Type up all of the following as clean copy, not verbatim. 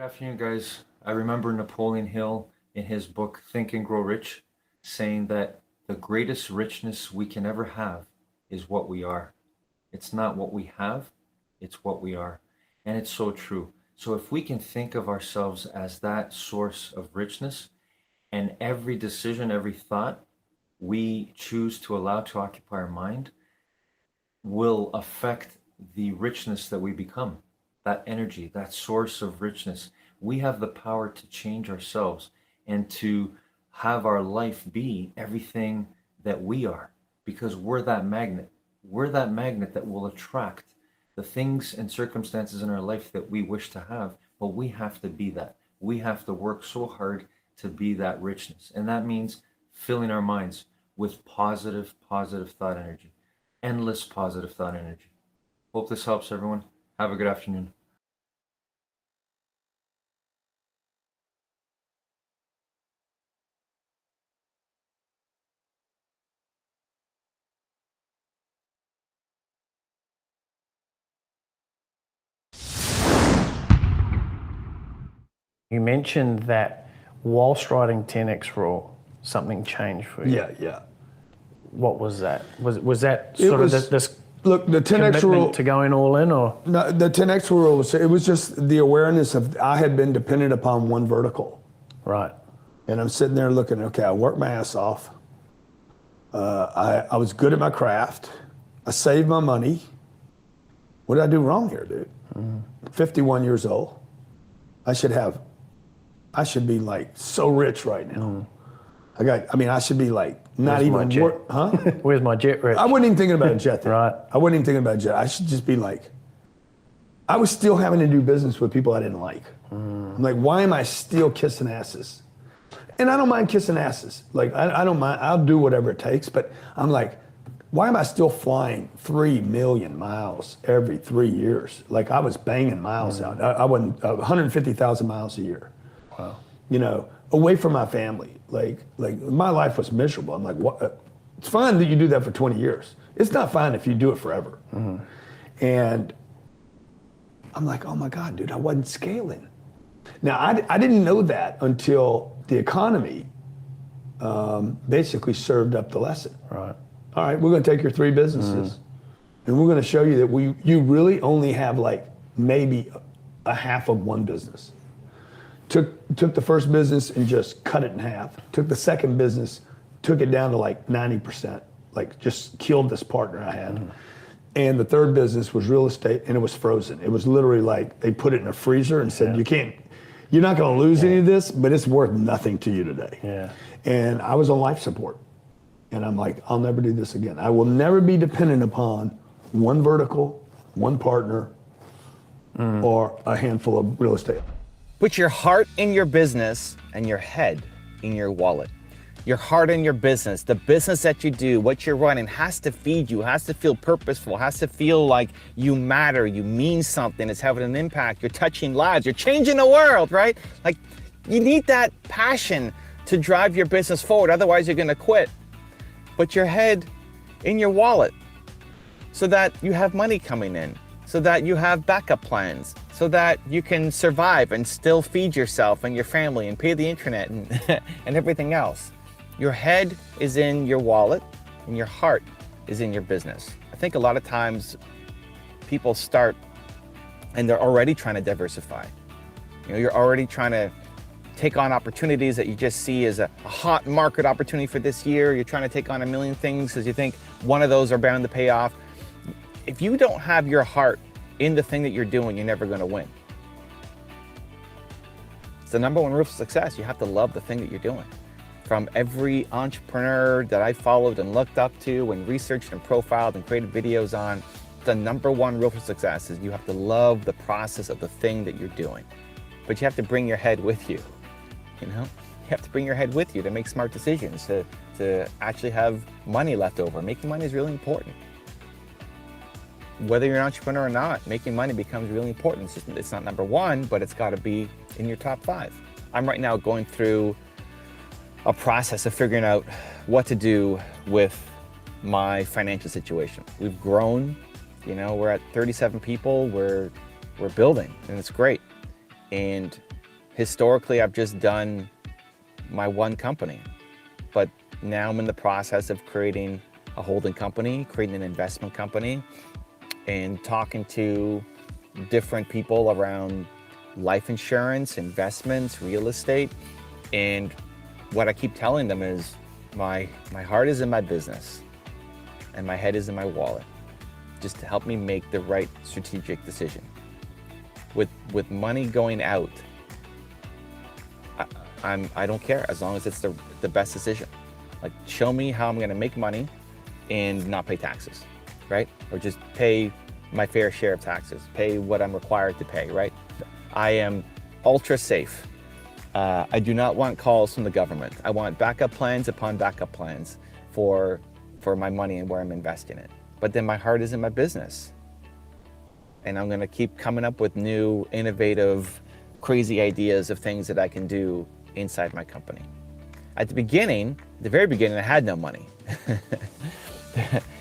Good afternoon, guys. I remember Napoleon Hill in his book Think and Grow Rich saying that the greatest richness we can ever have is what we are. It's not what we have, it's what we are. And it's so true. So if we can think of ourselves as that source of richness, and every decision, every thought we choose to allow to occupy our mind will affect the richness that we become, that energy, that source of richness. We have the power to change ourselves and to have our life be everything that we are because we're that magnet. We're that magnet that will attract the things and circumstances in our life that we wish to have, but we have to be that. We have to work so hard to be that richness. And that means filling our minds with positive thought energy, endless positive thought energy. Hope this helps everyone. Have a good afternoon. You mentioned that whilst writing 10X Rule, something changed for you. Yeah. What was that? Was that sort of this look, the 10X commitment Rule to going all in, or? No, the 10X Rule was just the awareness of I had been dependent upon one vertical. Right. And I'm sitting there looking, okay, I worked my ass off. I was good at my craft. I saved my money. What did I do wrong here, dude? 51 years old. I should be like so rich right now. I should be like not Where's my even jet? work, huh? Where's my jet, Rich? I wasn't even thinking about a jet then. Right. I wasn't even thinking about a jet. I should just be like, I was still having to do business with people I didn't like. I'm like, why am I still kissing asses? And I don't mind kissing asses. Like, I don't mind, I'll do whatever it takes, but I'm like, why am I still flying 3 million miles every 3 years? Like I was banging miles out. I wasn't 150,000 miles a year. Wow. You know, away from my family. Like my life was miserable. I'm like, what? It's fine that you do that for 20 years. It's not fine if you do it forever. And I'm like, oh my God, dude, I wasn't scaling. Now, I didn't know that until the economy basically served up the lesson. Right. All right, we're gonna take your 3 businesses and we're gonna show you that you really only have like maybe a half of one business. Took the first business and just cut it in half. Took the second business, took it down to like 90%, like just killed this partner I had. And the third business was real estate and it was frozen. It was literally like they put it in a freezer and said, you're not gonna lose any of this, but it's worth nothing to you today. Yeah. And I was on life support. And I'm like, I'll never do this again. I will never be dependent upon one vertical, one partner, or a handful of real estate. Put your heart in your business and your head in your wallet. Your heart in your business, the business that you do, what you're running has to feed you, has to feel purposeful, has to feel like you matter, you mean something, it's having an impact, you're touching lives, you're changing the world, right? Like you need that passion to drive your business forward, otherwise you're gonna quit. Put your head in your wallet so that you have money coming in, so that you have backup plans, so that you can survive and still feed yourself and your family and pay the internet and, and everything else. Your head is in your wallet and your heart is in your business. I think a lot of times people start and they're already trying to diversify. You know, you're already trying to take on opportunities that you just see as a hot market opportunity for this year. You're trying to take on a million things because you think one of those are bound to pay off. If you don't have your heart in the thing that you're doing, you're never going to win. It's the number one rule of success. You have to love the thing that you're doing. From every entrepreneur that I followed and looked up to and researched and profiled and created videos on, the number one rule for success is you have to love the process of the thing that you're doing. But you have to bring your head with you. You know, you have to bring your head with you to make smart decisions, to actually have money left over. Making money is really important. Whether you're an entrepreneur or not, making money becomes really important. It's not number one, but it's got to be in your top 5. I'm right now going through a process of figuring out what to do with my financial situation. We've grown, you know, we're at 37 people, we're building, and it's great. And historically, I've just done my one company, but now I'm in the process of creating a holding company, creating an investment company, and talking to different people around life insurance, investments, real estate. And what I keep telling them is my heart is in my business and my head is in my wallet, just to help me make the right strategic decision. With money going out, I don't care, as long as it's the best decision. Like, show me how I'm gonna make money and not pay taxes, right? Or just pay my fair share of taxes, pay what I'm required to pay, right? I am ultra safe. I do not want calls from the government. I want backup plans upon backup plans for my money and where I'm investing it. But then my heart is in my business. And I'm gonna keep coming up with new, innovative, crazy ideas of things that I can do inside my company. At the very beginning, I had no money.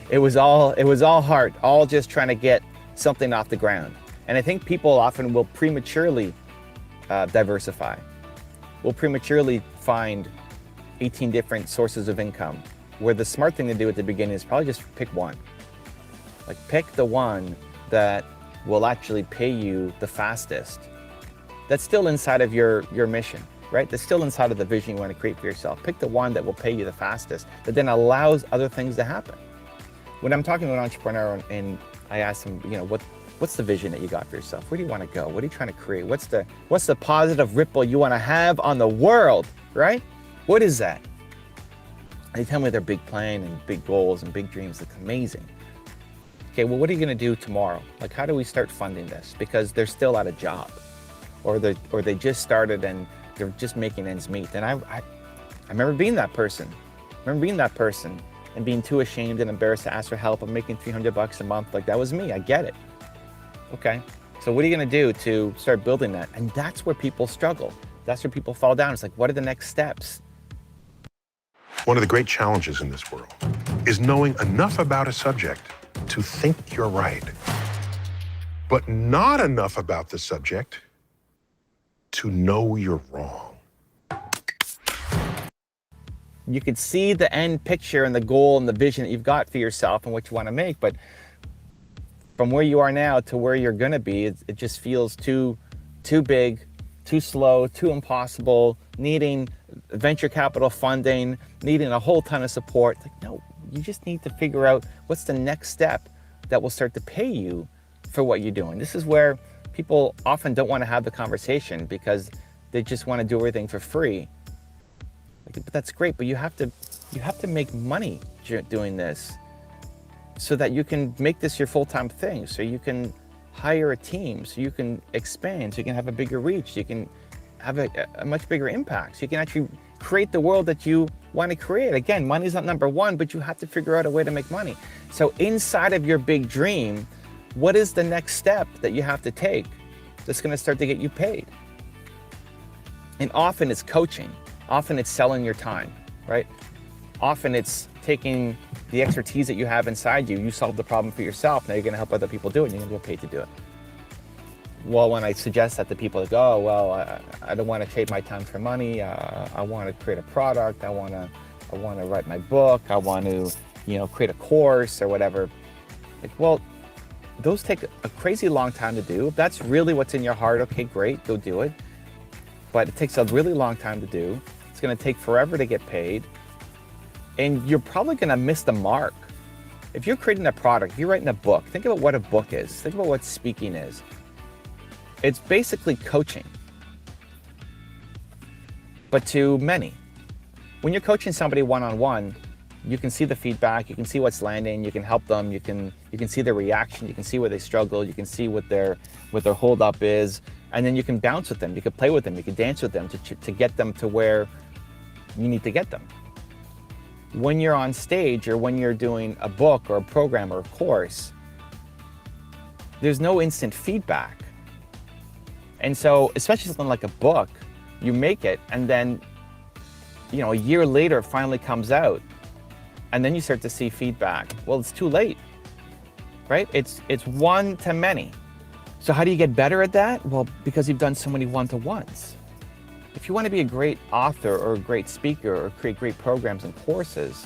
It was all heart, all just trying to get something off the ground. And I think people often will prematurely diversify. Will prematurely find 18 different sources of income, where the smart thing to do at the beginning is probably just pick one. Like, pick the one that will actually pay you the fastest. That's still inside of your mission, right? That's still inside of the vision you want to create for yourself. Pick the one that will pay you the fastest, that then allows other things to happen. When I'm talking to an entrepreneur and I ask them, what's the vision that you got for yourself? Where do you want to go? What are you trying to create? What's the positive ripple you want to have on the world, right? What is that? They tell me their big plan and big goals and big dreams. It's amazing. Okay, well, what are you going to do tomorrow? Like, how do we start funding this? Because they're still at a job, or they just started and they're just making ends meet. And I remember being that person. And being too ashamed and embarrassed to ask for help. I'm making $300 a month. Like, that was me. I get it. Okay, so what are you going to do to start building that? And that's where people struggle. That's where people fall down. It's like, what are the next steps? One of the great challenges in this world is knowing enough about a subject to think you're right, but not enough about the subject to know you're wrong. You could see the end picture and the goal and the vision that you've got for yourself and what you want to make, but from where you are now to where you're going to be, it just feels too big, too slow, too impossible, needing venture capital funding, needing a whole ton of support. Like, no, you just need to figure out what's the next step that will start to pay you for what you're doing. This is where people often don't want to have the conversation because they just want to do everything for free. But that's great, but you have to make money doing this so that you can make this your full-time thing, so you can hire a team, so you can expand, so you can have a bigger reach, you can have a much bigger impact, so you can actually create the world that you want to create. Again, money's not number one, but you have to figure out a way to make money. So inside of your big dream, what is the next step that you have to take that's going to start to get you paid? And often it's coaching. Often it's selling your time, right? Often it's taking the expertise that you have inside you. You solved the problem for yourself. Now you're going to help other people do it, and you're going to get paid to do it. Well, when I suggest that to people, they go, oh, well, I don't want to trade my time for money. I want to create a product. I want to write my book. I want to, create a course or whatever. Like, well, those take a crazy long time to do. If that's really what's in your heart, okay, great, go do it. But it takes a really long time to do. It's going to take forever to get paid. And you're probably going to miss the mark. If you're creating a product, if you're writing a book, think about what a book is. Think about what speaking is. It's basically coaching, but to many. When you're coaching somebody one-on-one, you can see the feedback, you can see what's landing, you can help them, you can see their reaction, you can see where they struggle, you can see what their holdup is, and then you can bounce with them, you can play with them, you can dance with them to get them to where you need to get them. When you're on stage or when you're doing a book or a program or a course, there's no instant feedback. And so, especially something like a book, you make it and then, a year later it finally comes out and then you start to see feedback. Well, it's too late, right? It's one to many. So how do you get better at that? Well, because you've done so many one-to-ones. If you want to be a great author or a great speaker or create great programs and courses,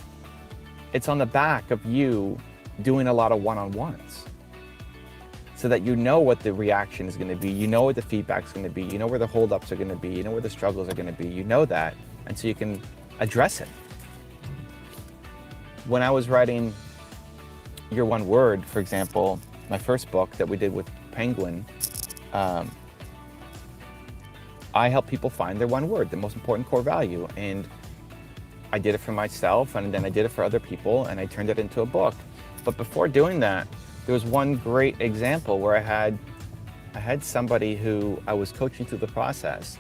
it's on the back of you doing a lot of one-on-ones so that you know what the reaction is going to be, you know what the feedback is going to be, you know where the holdups are going to be, you know where the struggles are going to be, you know that, and so you can address it. When I was writing Your One Word, for example, my first book that we did with Penguin, I help people find their one word, the most important core value. And I did it for myself, and then I did it for other people, and I turned it into a book. But before doing that, there was one great example where I had somebody who I was coaching through the process.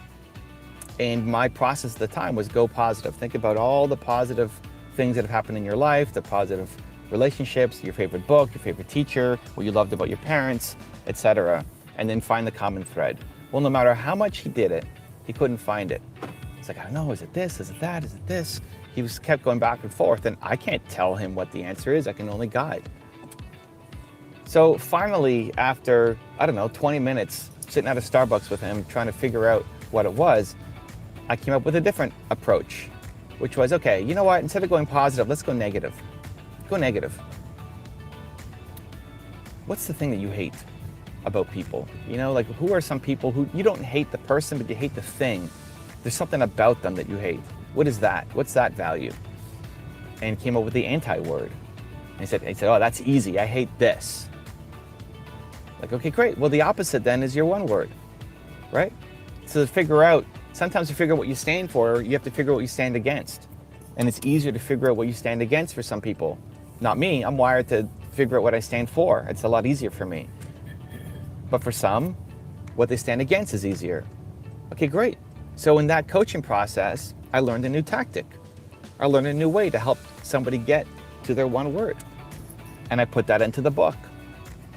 And my process at the time was go positive. Think about all the positive things that have happened in your life, the positive relationships, your favorite book, your favorite teacher, what you loved about your parents, etc. And then find the common thread. Well, no matter how much he did it, he couldn't find it. He's like, I don't know, is it this, is it that, is it this? He was kept going back and forth, and I can't tell him what the answer is, I can only guide. So finally, after, I don't know, 20 minutes sitting at a Starbucks with him, trying to figure out what it was, I came up with a different approach, which was, okay, you know what, instead of going positive, let's go negative. Go negative. What's the thing that you hate about people? You know, like, who are some people who, you don't hate the person, but you hate the thing. There's something about them that you hate. What is that? What's that value? And came up with the anti-word. And he said, oh, that's easy, I hate this. Like, okay, great. Well, the opposite then is your one word, right? So to figure out, sometimes to figure out what you stand for, you have to figure out what you stand against. And it's easier to figure out what you stand against for some people. Not me, I'm wired to figure out what I stand for. It's a lot easier for me. But for some, what they stand against is easier. Okay, great. So in that coaching process, I learned a new tactic. I learned a new way to help somebody get to their one word. And I put that into the book.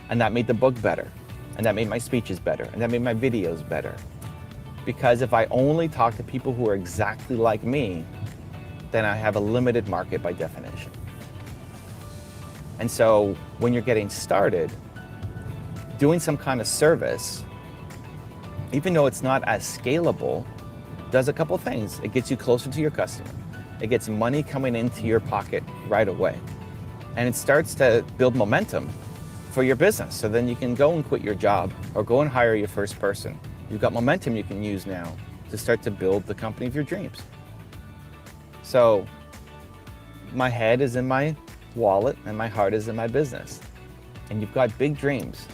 And that made the book better. And that made my speeches better. And that made my videos better. Because if I only talk to people who are exactly like me, then I have a limited market by definition. And so when you're getting started, doing some kind of service, even though it's not as scalable, does a couple things. It gets you closer to your customer. It gets money coming into your pocket right away. And it starts to build momentum for your business. So then you can go and quit your job or go and hire your first person. You've got momentum you can use now to start to build the company of your dreams. So my head is in my wallet and my heart is in my business. And you've got big dreams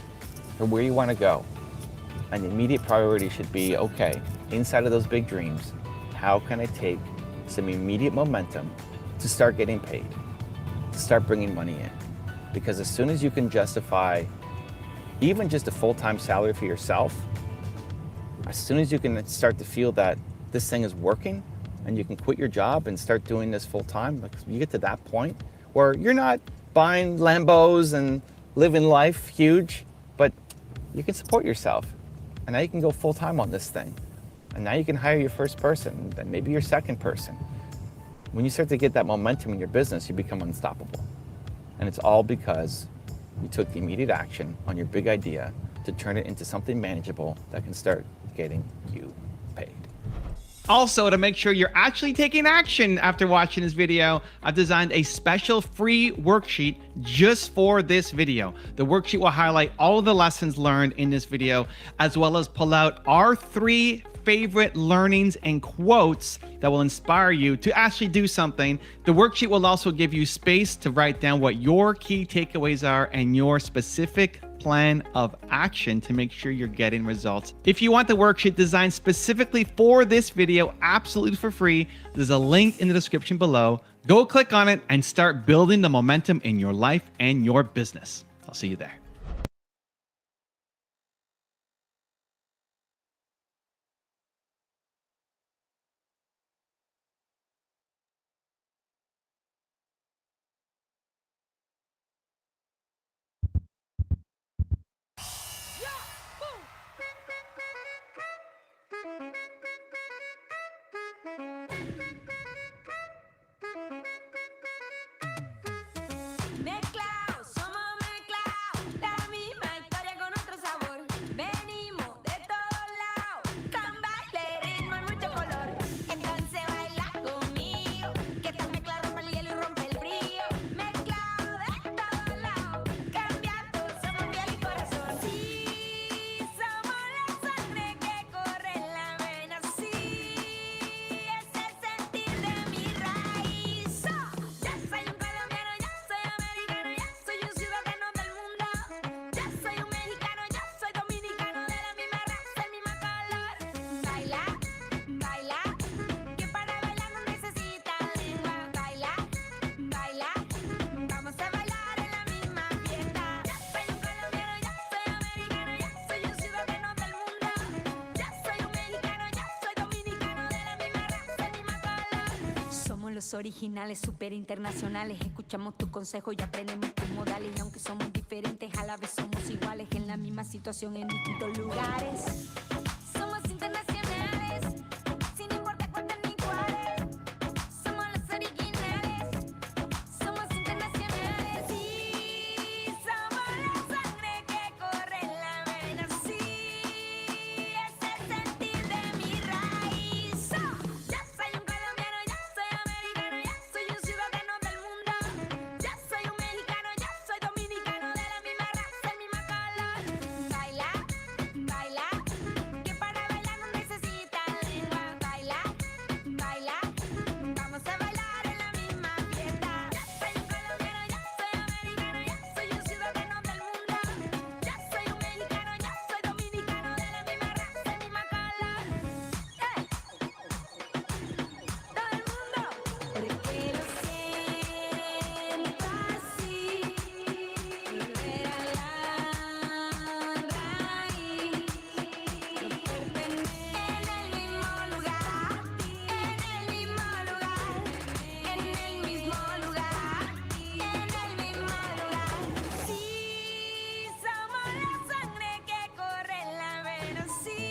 for where you want to go. And the immediate priority should be, okay, inside of those big dreams, how can I take some immediate momentum to start getting paid, to start bringing money in? Because as soon as you can justify even just a full-time salary for yourself, as soon as you can start to feel that this thing is working and you can quit your job and start doing this full-time, like, you get to that point where you're not buying Lambos and living life huge, but you can support yourself. And now you can go full-time on this thing. And now you can hire your first person, then maybe your second person. When you start to get that momentum in your business, you become unstoppable. And it's all because you took the immediate action on your big idea to turn it into something manageable that can start getting you paid. Also, to make sure you're actually taking action after watching this video, I've designed a special free worksheet just for this video. The worksheet will highlight all of the lessons learned in this video, as well as pull out our 3 favorite learnings and quotes that will inspire you to actually do something. The worksheet will also give you space to write down what your key takeaways are and your specific plan of action to make sure you're getting results. If you want the worksheet designed specifically for this video, absolutely for free, there's a link in the description below. Go click on it and start building the momentum in your life and your business. I'll see you there. Mezclao, somos mezclao. estilos originales, super internacionales. Escuchamos tu consejo y aprendemos tus modales. Y aunque somos diferentes, a la vez somos iguales. En la misma situación, en distintos lugares. Somos internacionales, sin importar cuántas ni cuáles. Somos los originales, somos internacionales. Sí, somos la sangre que corre en la vena. Sí, es el sentir de mi raíz. Ya soy un colombiano, ya soy americano, ya soy un ciudadano del mundo. Ya soy un mexicano, ya soy dominicano, de la misma raza, el mismo color. Baila, baila, que para bailar no necesita lengua. Baila, baila, vamos a bailar en la misma fiesta. Ya soy un colombiano, ya soy americano, ya soy un ciudadano del mundo. Ya soy un mexicano, ya soy dominicano, de la misma raza, el mismo color. Todo el mundo, porque lo siento así, volver a la raíz, no pertenecer en el mismo lugar, en el mismo lugar, en el mismo lugar, en el mismo lugar. Sí, somos la sangre que corre en la vena, sí,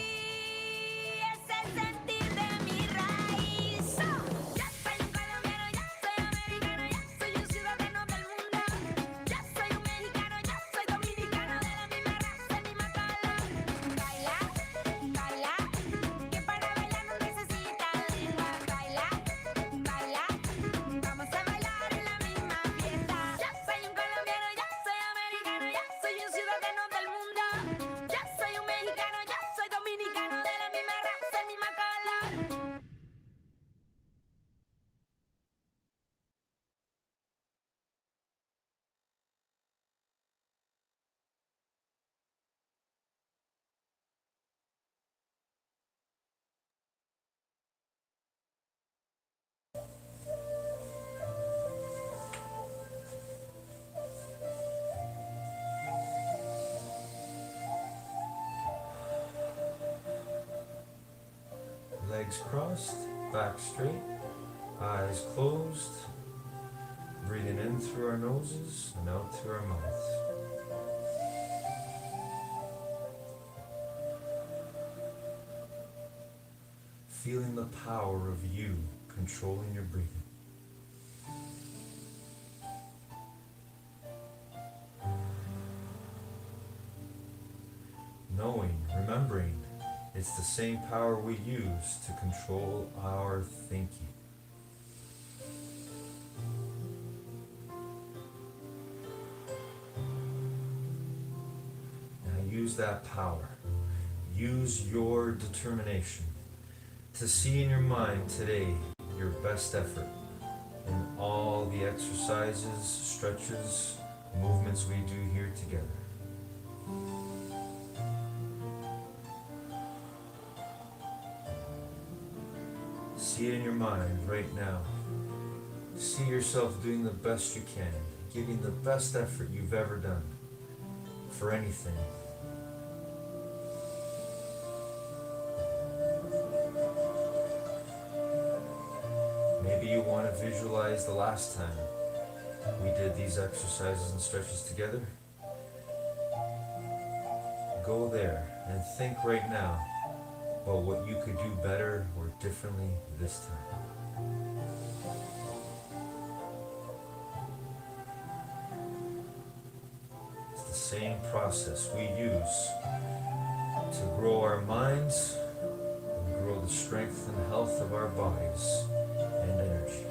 es el sentir de mi raíz. Ya soy un colombiano, ya soy americano, ya soy un ciudadano del mundo. Ya soy un mexicano, ya soy dominicano, de la misma raza, el mismo color. Baila, baila, que para bailar no necesita lengua. Baila, baila, vamos a bailar en la misma fiesta. Ya soy un colombiano, ya soy americano, ya soy un ciudadano del mundo. Ya soy un mexicano, ya soy dominicano, de la misma raza, el mismo color. Legs crossed, back straight, eyes closed, breathing in through our noses and out through our mouths. Feeling the power of you controlling your breathing. Knowing, remembering, it's the same power we use to control our thinking. Now use that power. Use your determination to see in your mind today your best effort in all the exercises, stretches, movements we do here together. See it in your mind right now. See yourself doing the best you can, giving the best effort you've ever done for anything. Maybe you want to visualize the last time we did these exercises and stretches together. Go there and think right now about what you could do better or differently this time. It's the same process we use to grow our minds and grow the strength and health of our bodies and energy.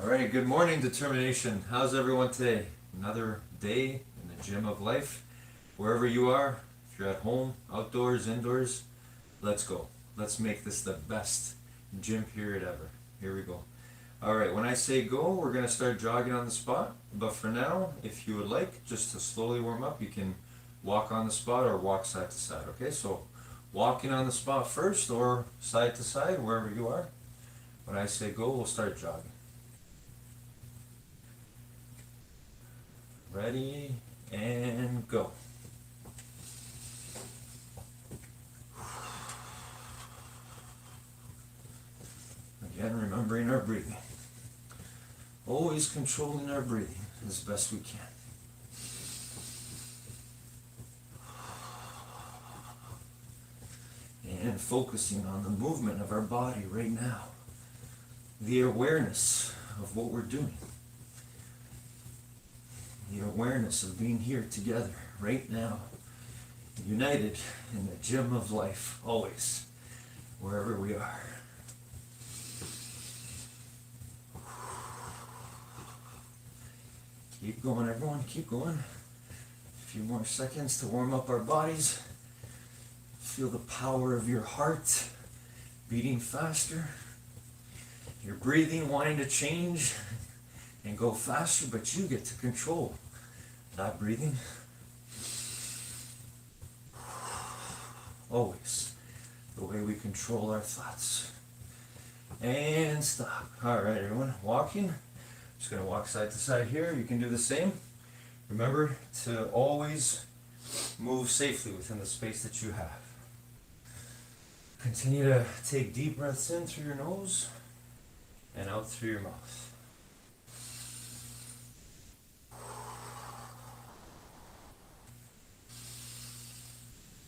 Alright, good morning, determination. How's everyone today? Another day in the gym of life. Wherever you are, if you're at home, outdoors, indoors, let's go. Let's make this the best gym period ever. Here we go. Alright, when I say go, we're going to start jogging on the spot. But for now, if you would like, just to slowly warm up, you can walk on the spot or walk side to side. Okay, so walking on the spot first or side to side, wherever you are. When I say go, we'll start jogging. Ready, and go. Again, remembering our breathing. Always controlling our breathing as best we can. And focusing on the movement of our body right now. The awareness of what we're doing. The awareness of being here together right now. United in the gym of life, always, wherever we are. Keep going, everyone, keep going. A few more seconds to warm up our bodies. Feel the power of your heart beating faster. Your breathing wanting to change and go faster, but you get to control that breathing. Always the way we control our thoughts. And stop. All right, everyone, walking. Just gonna walk side to side here. You can do the same. Remember to always move safely within the space that you have. Continue to take deep breaths in through your nose and out through your mouth.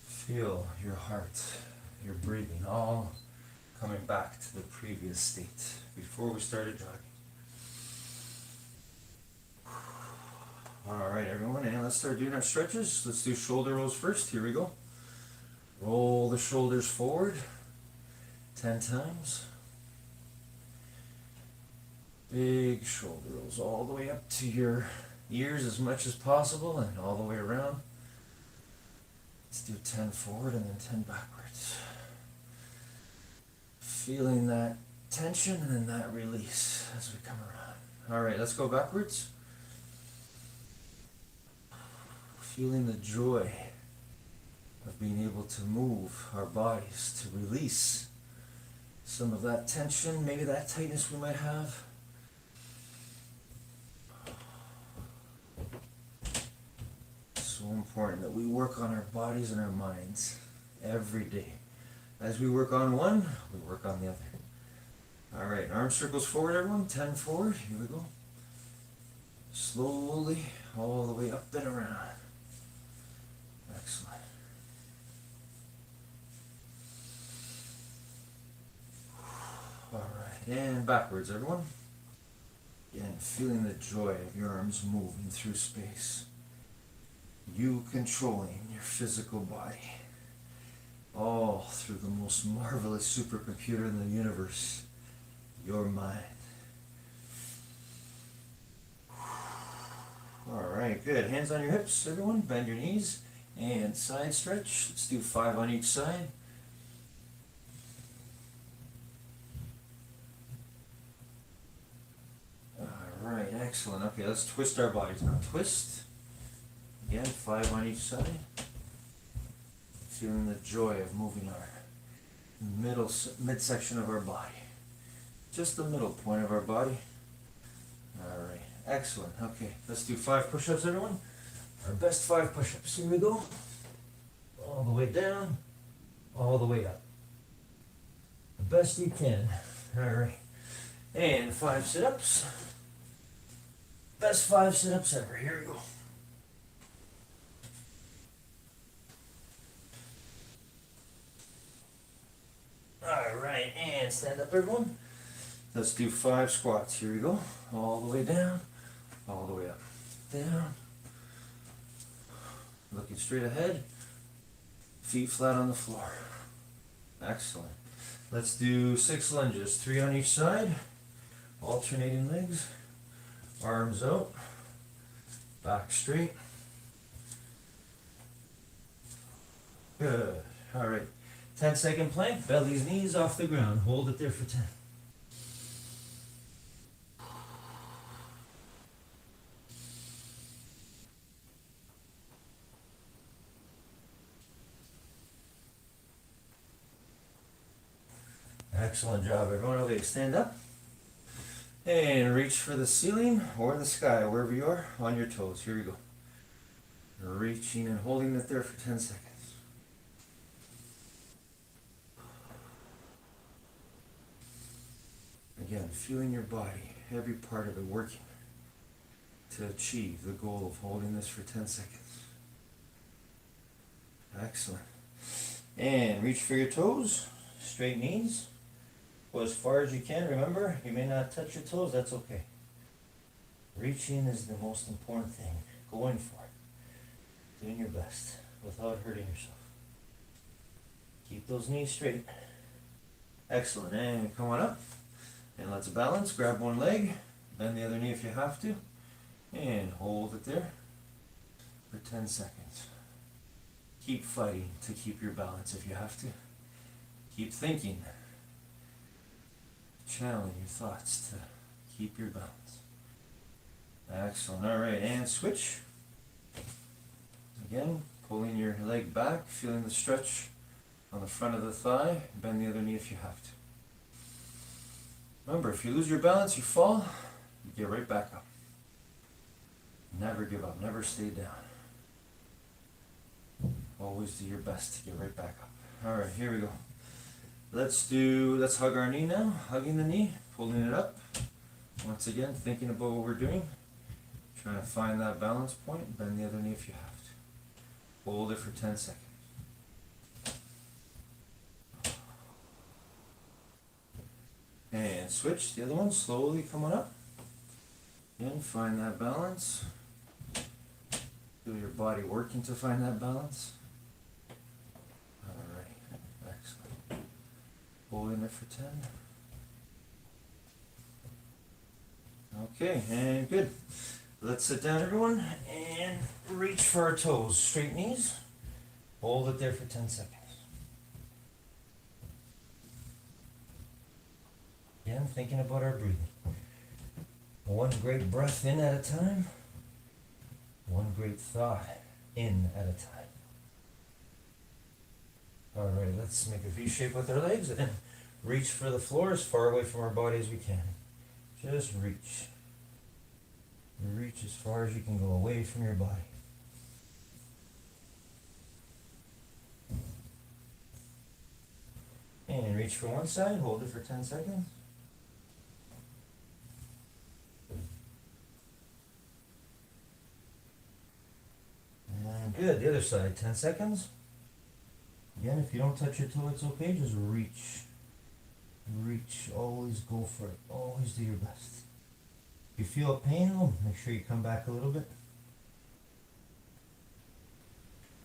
Feel your heart, your breathing, all coming back to the previous state before we started jogging. All right, everyone, and let's start doing our stretches. Let's do shoulder rolls first. Here we go. Roll the shoulders forward 10 times. Big shoulder rolls all the way up to your ears as much as possible and all the way around. Let's do 10 forward and then 10 backwards. Feeling that tension and then that release as we come around. All right, let's go backwards. Feeling the joy of being able to move our bodies to release some of that tension, maybe that tightness we might have. So important that we work on our bodies and our minds every day. As we work on one, we work on the other. All right, arm circles forward, everyone. 10 forward. Here we go. Slowly, all the way up and around. Excellent. All right, and backwards, everyone. Again, feeling the joy of your arms moving through space. You controlling your physical body. All through the most marvelous supercomputer in the universe, your mind. All right, good. Hands on your hips, everyone. Bend your knees and side stretch. Let's do 5 on each side. All right, excellent. Okay, let's twist our bodies now. Twist. Again, 5 on each side. Feeling the joy of moving our midsection of our body. Just the middle point of our body. All right, excellent. Okay, let's do 5 push-ups, everyone. Our best 5 push-ups. Here we go. All the way down, all the way up. The best you can. All right. And 5 sit-ups. Best 5 sit-ups ever. Here we go. All right, and stand up, everyone. Let's do 5 squats. Here we go. All the way down, all the way up. Down. Looking straight ahead. Feet flat on the floor. Excellent. Let's do 6 lunges, 3 on each side. Alternating legs. Arms out. Back straight. Good. All right. 10-second plank, belly's knees off the ground. Hold it there for 10. Excellent job, everyone. Okay, stand up. And reach for the ceiling or the sky, wherever you are, on your toes. Here we go. Reaching and holding it there for 10 seconds. Again, feeling your body, every part of it working to achieve the goal of holding this for 10 seconds. Excellent. And reach for your toes, straight knees. Go as far as you can. Remember, you may not touch your toes, that's okay. Reaching is the most important thing. Going for it. Doing your best without hurting yourself. Keep those knees straight. Excellent. And come on up. And let's balance. Grab one leg. Bend the other knee if you have to. And hold it there for 10 seconds. Keep fighting to keep your balance if you have to. Keep thinking. Challenge your thoughts to keep your balance. Excellent. All right, and switch. Again, pulling your leg back, feeling the stretch on the front of the thigh. Bend the other knee if you have to. Remember, if you lose your balance, you fall, you get right back up. Never give up, never stay down. Always do your best to get right back up. All right, here we go. Let's hug our knee now. Hugging the knee, pulling it up. Once again, thinking about what we're doing. Trying to find that balance point. Bend the other knee if you have to. Hold it for 10 seconds. And switch the other one, slowly coming up. Again, find that balance. Feel your body working to find that balance. Alright, excellent. Holding it for 10. Okay, and good. Let's sit down, everyone, and reach for our toes. Straight knees. Hold it there for 10 seconds. Again, thinking about our breathing. One great breath in at a time. One great thought in at a time. Alright, let's make a V shape with our legs and reach for the floor as far away from our body as we can. Just reach. Reach as far as you can go away from your body. And reach for one side, hold it for 10 seconds. And good, the other side, 10 seconds. Again, if you don't touch your toe, it's okay, just reach. Reach, always go for it, always do your best. If you feel a pain, make sure you come back a little bit.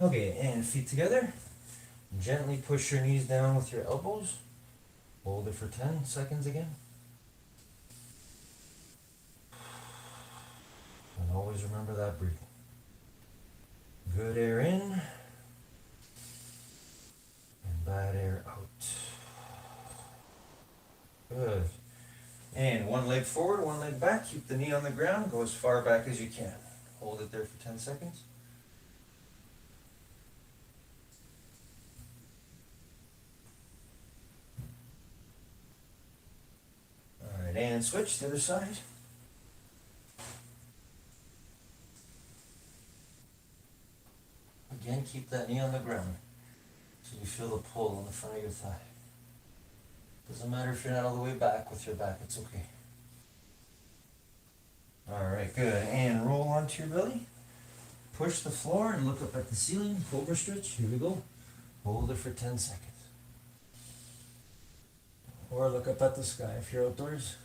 Okay, and feet together. Gently push your knees down with your elbows. Hold it for 10 seconds again. And always remember that breathing. Good air in. And bad air out. Good. And one leg forward, one leg back. Keep the knee on the ground. Go as far back as you can. Hold it there for 10 seconds. Alright, and switch to the other side. Again, keep that knee on the ground so you feel the pull on the front of your thigh. Doesn't matter if you're not all the way back with your back, it's okay. Alright, good. And roll onto your belly. Push the floor and look up at the ceiling. Cobra stretch. Here we go. Hold it for 10 seconds. Or look up at the sky if you're outdoors.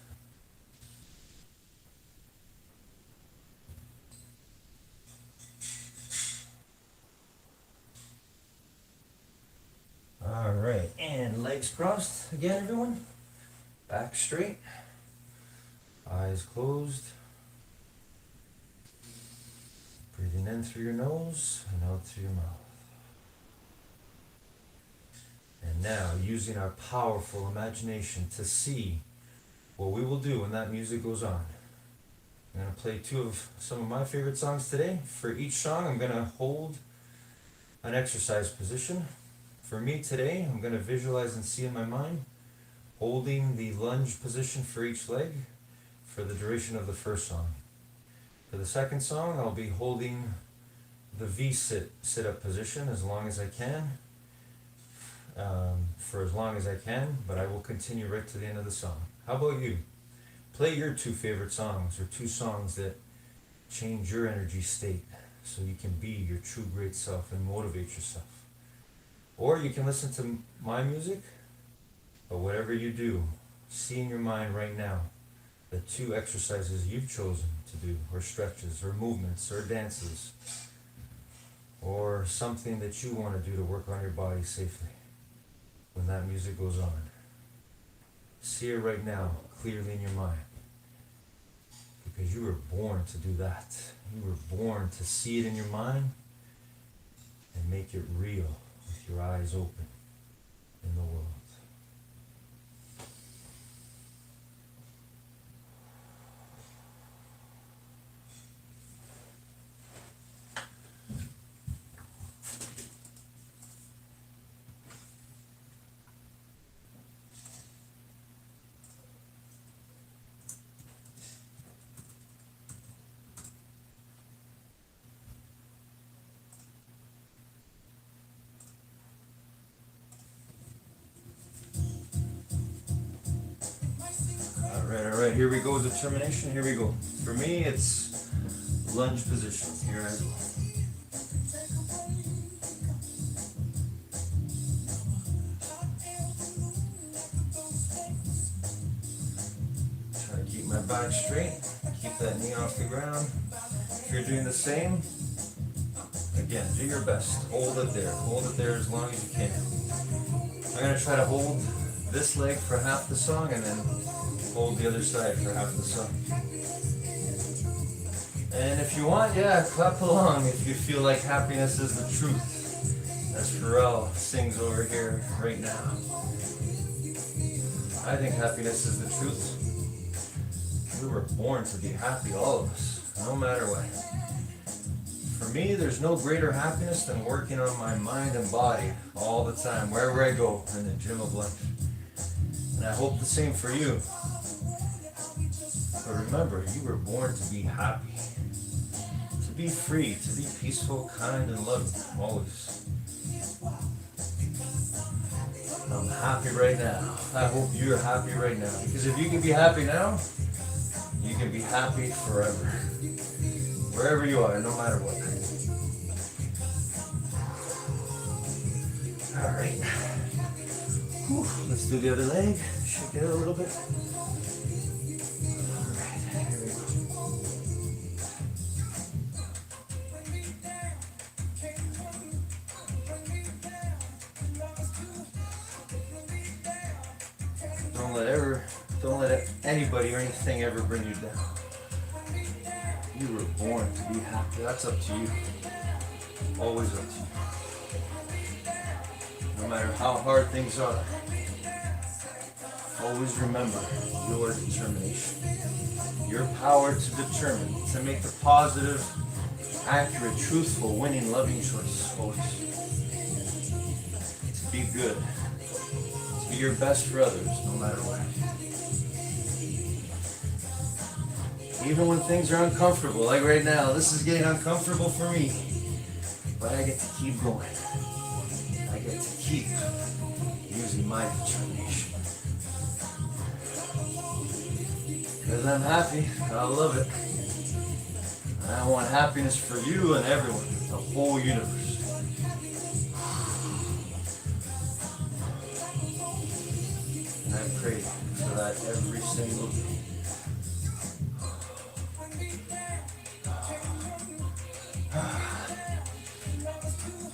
Alright, and legs crossed again, everyone. Back straight. Eyes closed. Breathing in through your nose and out through your mouth. And now, using our powerful imagination to see what we will do when that music goes on. I'm going to play some of my favorite songs today. For each song, I'm going to hold an exercise position. For me today, I'm going to visualize and see in my mind holding the lunge position for each leg for the duration of the first song. For the second song, I'll be holding the V sit-up position as long as I can, for as long as I can, but I will continue right to the end of the song. How about you? Play your 2 favorite songs, or 2 songs that change your energy state so you can be your true great self and motivate yourself. Or you can listen to my music, but whatever you do, see in your mind right now the 2 exercises you've chosen to do, or stretches, or movements, or dances, or something that you want to do to work on your body safely when that music goes on. See it right now, clearly in your mind. Because you were born to do that. You were born to see it in your mind and make it real with your eyes open in the world. All right, here we go, determination, here we go. For me, it's lunge position, here I go. Try to keep my back straight, keep that knee off the ground. If you're doing the same, again, do your best. Hold it there as long as you can. I'm gonna try to hold this leg for half the song and then hold the other side for half the song. And if you want, yeah, clap along if you feel like happiness is the truth, as Pharrell sings over here right now. I think happiness is the truth. We were born to be happy, all of us, no matter what. For me, there's no greater happiness than working on my mind and body all the time, wherever I go in the gym of life. And I hope the same for you. But remember, you were born to be happy, to be free, to be peaceful, kind, and loving, always. I'm happy right now. I hope you're happy right now. Because if you can be happy now, you can be happy forever. Wherever you are, no matter what. All right. Whew. Let's do the other leg. Shake it out a little bit. All right, here we go. Don't let anybody or anything ever bring you down. You were born to be happy. That's up to you. Always up to you. No matter how hard things are, always remember your determination. Your power to determine, to make the positive, accurate, truthful, winning, loving choice. Always. To be good. To be your best for others, no matter what. Even when things are uncomfortable, like right now, this is getting uncomfortable for me. But I get to keep going. I get to keep using my determination. Because I'm happy, I love it. And I want happiness for you and everyone, the whole universe. And I pray for that every single day.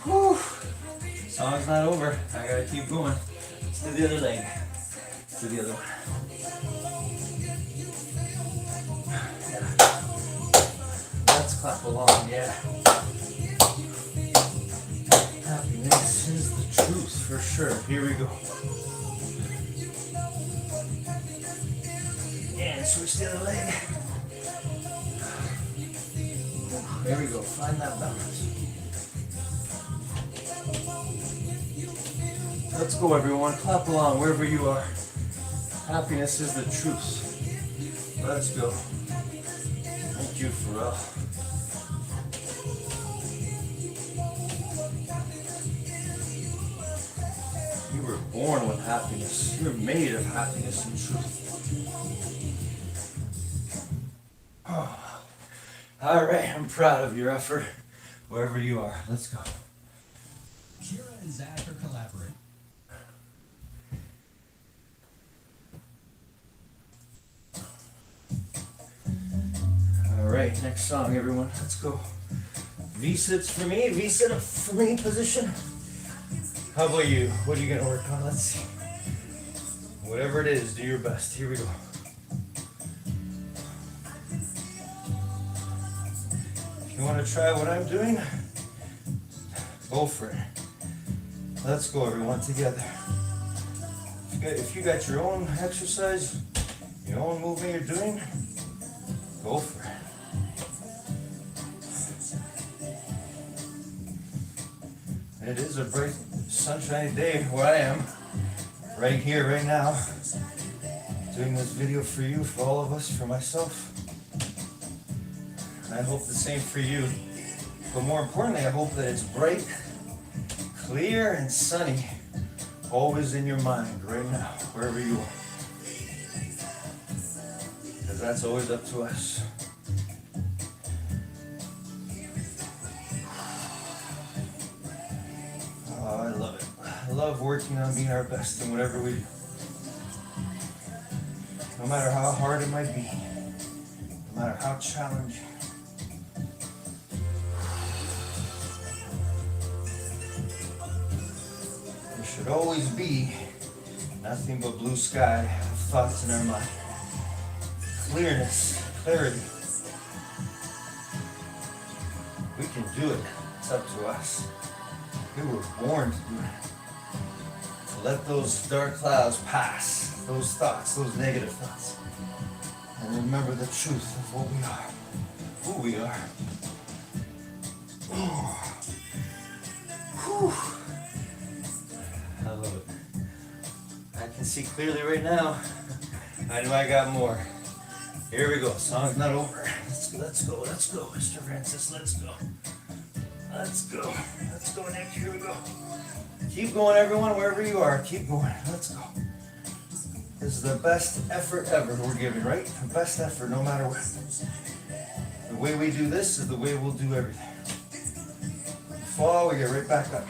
Whew. Song's not over. I gotta keep going. Let's do the other leg. Let's do the other one. Yeah. Let's clap along, yeah. Happiness is the truth for sure. Here we go. And switch the other leg. There we go. Find that balance. Let's go, everyone. Clap along wherever you are. Happiness is the truth. Let's go. Thank you, Pharrell. You were born with happiness. You're made of happiness and truth. Oh. All right, I'm proud of your effort, wherever you are. Let's go. Kira and Zach are collaborating. All right, next song, everyone. Let's go. V-sits for me, V-sit up for me position. How about you? What are you gonna work on? Let's see. Whatever it is, do your best. Here we go. If you want to try what I'm doing, go for it. Let's go, everyone, together. If you got your own exercise, your own movement you're doing, go for it. It is a bright, sunshiny day where I am, right here, right now, doing this video for you, for all of us, for myself. And I hope the same for you. But more importantly, I hope that it's bright, clear, and sunny, always in your mind, right now, wherever you are. Because that's always up to us. Oh, I love it. I love working on being our best in whatever we do. No matter how hard it might be, no matter how challenging. There should always be nothing but blue sky thoughts in our mind. Clearness, clarity. We can do it. It's up to us. We were born to do it. To let those dark clouds pass, those thoughts, those negative thoughts. And remember the truth of what we are, who we are. Oh. Whew. I love it. I can see clearly right now. I know I got more. Here we go. Song's not over. Let's go, Mr. Francis. Let's go. Let's go. Let's go, Nick. Here we go. Keep going, everyone, wherever you are. Keep going. Let's go. This is the best effort ever we're giving, right? The best effort, no matter what. The way we do this is the way we'll do everything. Fall, we get right back up.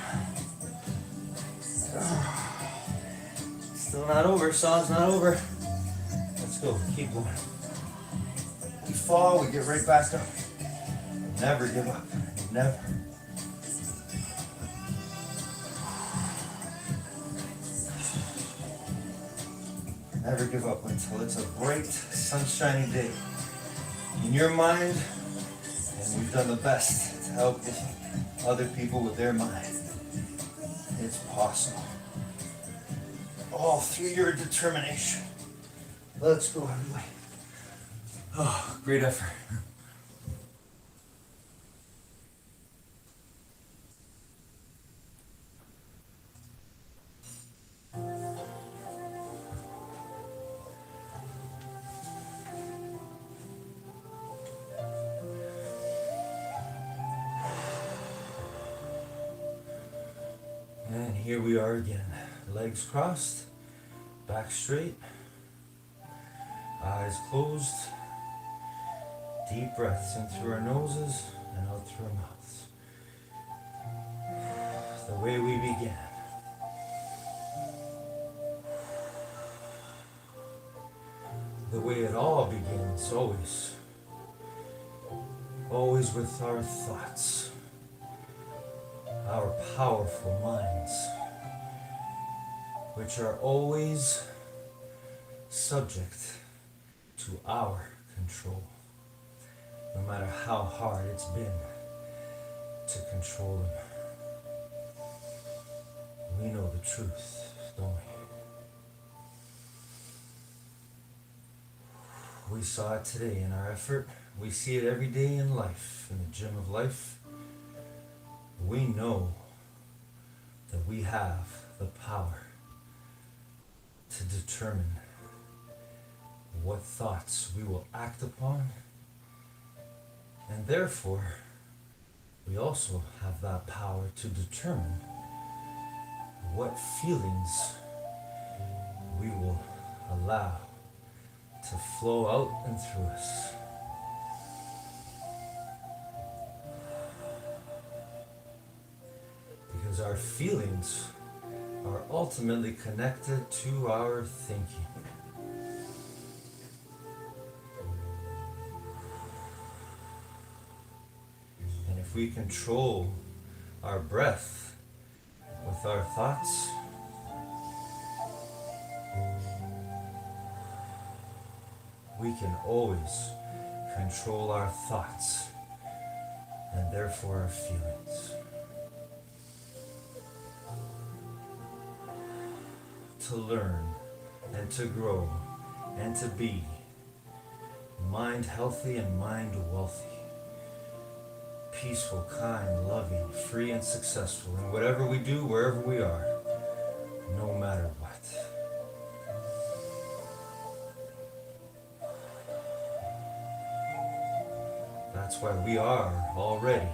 Still not over. Song's not over. Let's go. Keep going. We fall, we get right back up. Never give up. Never. Never give up until it's a bright, sunshiny day in your mind, and we've done the best to help other people with their mind. It's possible. All through your determination. Let's go, everybody. Oh, great effort. And here we are again. Legs crossed, back straight, eyes closed, deep breaths in through our noses and out through our mouths. The way we began. The way it all begins, always. Always with our thoughts. Our powerful minds, which are always subject to our control, no matter how hard it's been to control them. We know the truth, don't we? We saw it today in our effort. We see it every day in life, in the gym of life. We know that we have the power to determine what thoughts we will act upon, and therefore we also have that power to determine what feelings we will allow to flow out and through us. Because our feelings are ultimately connected to our thinking. And if we control our breath with our thoughts, we can always control our thoughts and therefore our feelings. To learn and to grow and to be mind healthy and mind wealthy, peaceful, kind, loving, free and successful in whatever we do, wherever we are, no matter what. That's why we are already,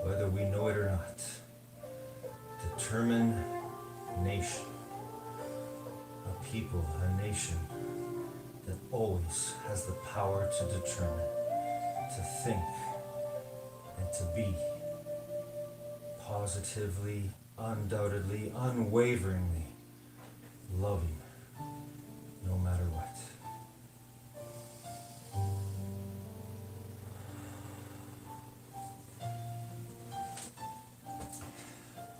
whether we know it or not, determined nation. A people, a nation that always has the power to determine, to think, and to be positively, undoubtedly, unwaveringly loving, no matter what.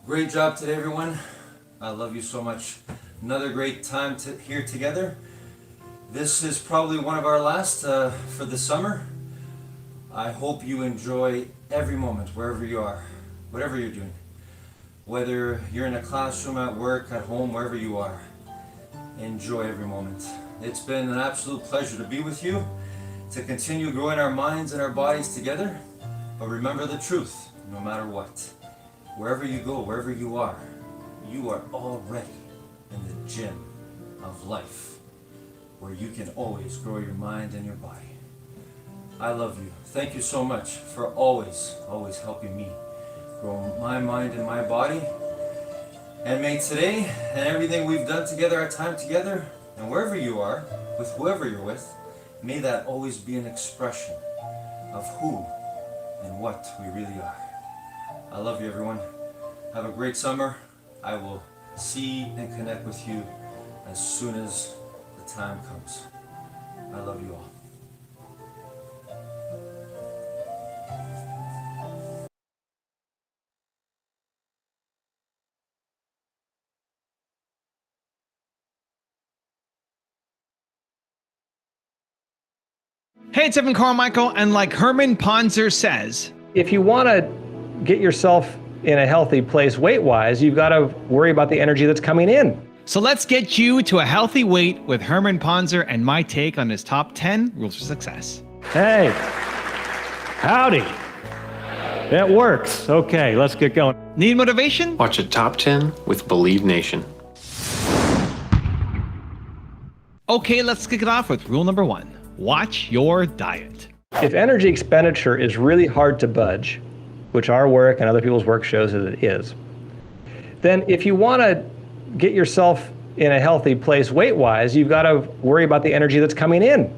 Great job today, everyone. I love you so much. Another great time here together. This is probably one of our last for the summer. I hope you enjoy every moment, wherever you are, whatever you're doing. Whether you're in a classroom, at work, at home, wherever you are. Enjoy every moment. It's been an absolute pleasure to be with you, to continue growing our minds and our bodies together. But remember the truth, no matter what. Wherever you go, wherever you are already in the gym of life, where you can always grow your mind and your body. I love you. Thank you so much for always helping me grow my mind and my body. And may today and everything we've done together, our time together, and wherever you are, with whoever you're with, may that always be an expression of who and what we really are. I love you, everyone. Have a great summer. I will see and connect with you as soon as the time comes. I love you all. Hey, it's Evan Carmichael, and like Herman Ponzer says, If you want to get yourself in a healthy place weight-wise, you've got to worry about the energy that's coming in. so let's get you to a healthy weight with Herman Ponzer and my take on his top 10 rules for success. Hey, howdy. That works. Okay, let's get going. Need motivation? Watch a top 10 with Believe Nation. Okay, let's kick it off with rule number 1. Watch your diet. If energy expenditure is really hard to budge, which our work and other people's work shows that it is, then if you want to get yourself in a healthy place weight-wise, you've got to worry about the energy that's coming in,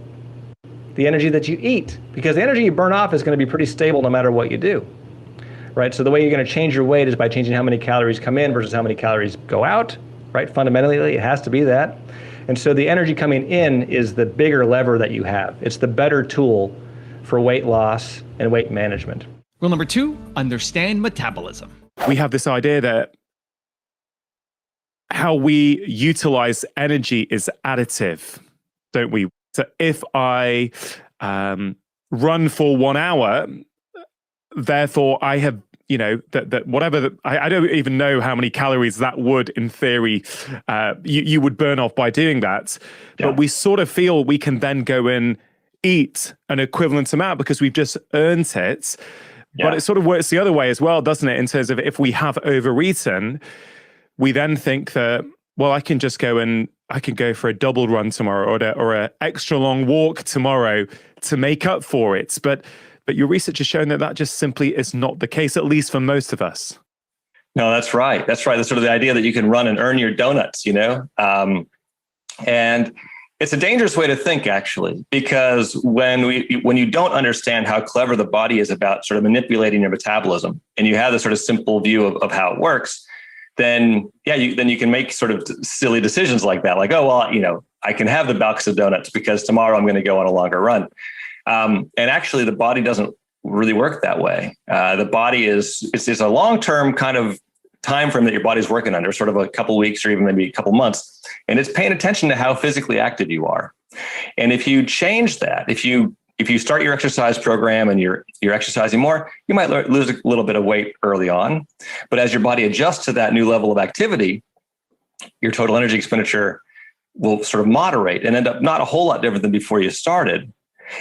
the energy that you eat, because the energy you burn off is going to be pretty stable no matter what you do, right? So the way you're going to change your weight is by changing how many calories come in versus how many calories go out, right? Fundamentally, it has to be that. And so the energy coming in is the bigger lever that you have. It's the better tool for weight loss and weight management. Rule number 2, understand metabolism. We have this idea that how we utilize energy is additive, don't we? So if I run for 1 hour, therefore I have, that whatever, I don't even know how many calories that would, in theory, you would burn off by doing that. Yeah. But we sort of feel we can then go and eat an equivalent amount because we've just earned it. Yeah. But it sort of works the other way as well, doesn't it? In terms of if we have overeaten, we then think that, well, I can just go and I can go for a double run tomorrow or a extra long walk tomorrow to make up for it. But your research has shown that just simply is not the case, at least for most of us. No, that's right. That's right. That's sort of the idea that you can run and earn your donuts, and it's a dangerous way to think, actually, because when you don't understand how clever the body is about sort of manipulating your metabolism, and you have this sort of simple view of how it works, then you can make sort of silly decisions like that, like, oh, well, I can have the box of donuts because tomorrow I'm going to go on a longer run. And actually, the body doesn't really work that way. The body it's a long-term kind of time frame that your body's working under, sort of a couple of weeks or even maybe a couple of months. And it's paying attention to how physically active you are. And if you change that, if you start your exercise program and you're exercising more, you might lose a little bit of weight early on. But as your body adjusts to that new level of activity, your total energy expenditure will sort of moderate and end up not a whole lot different than before you started.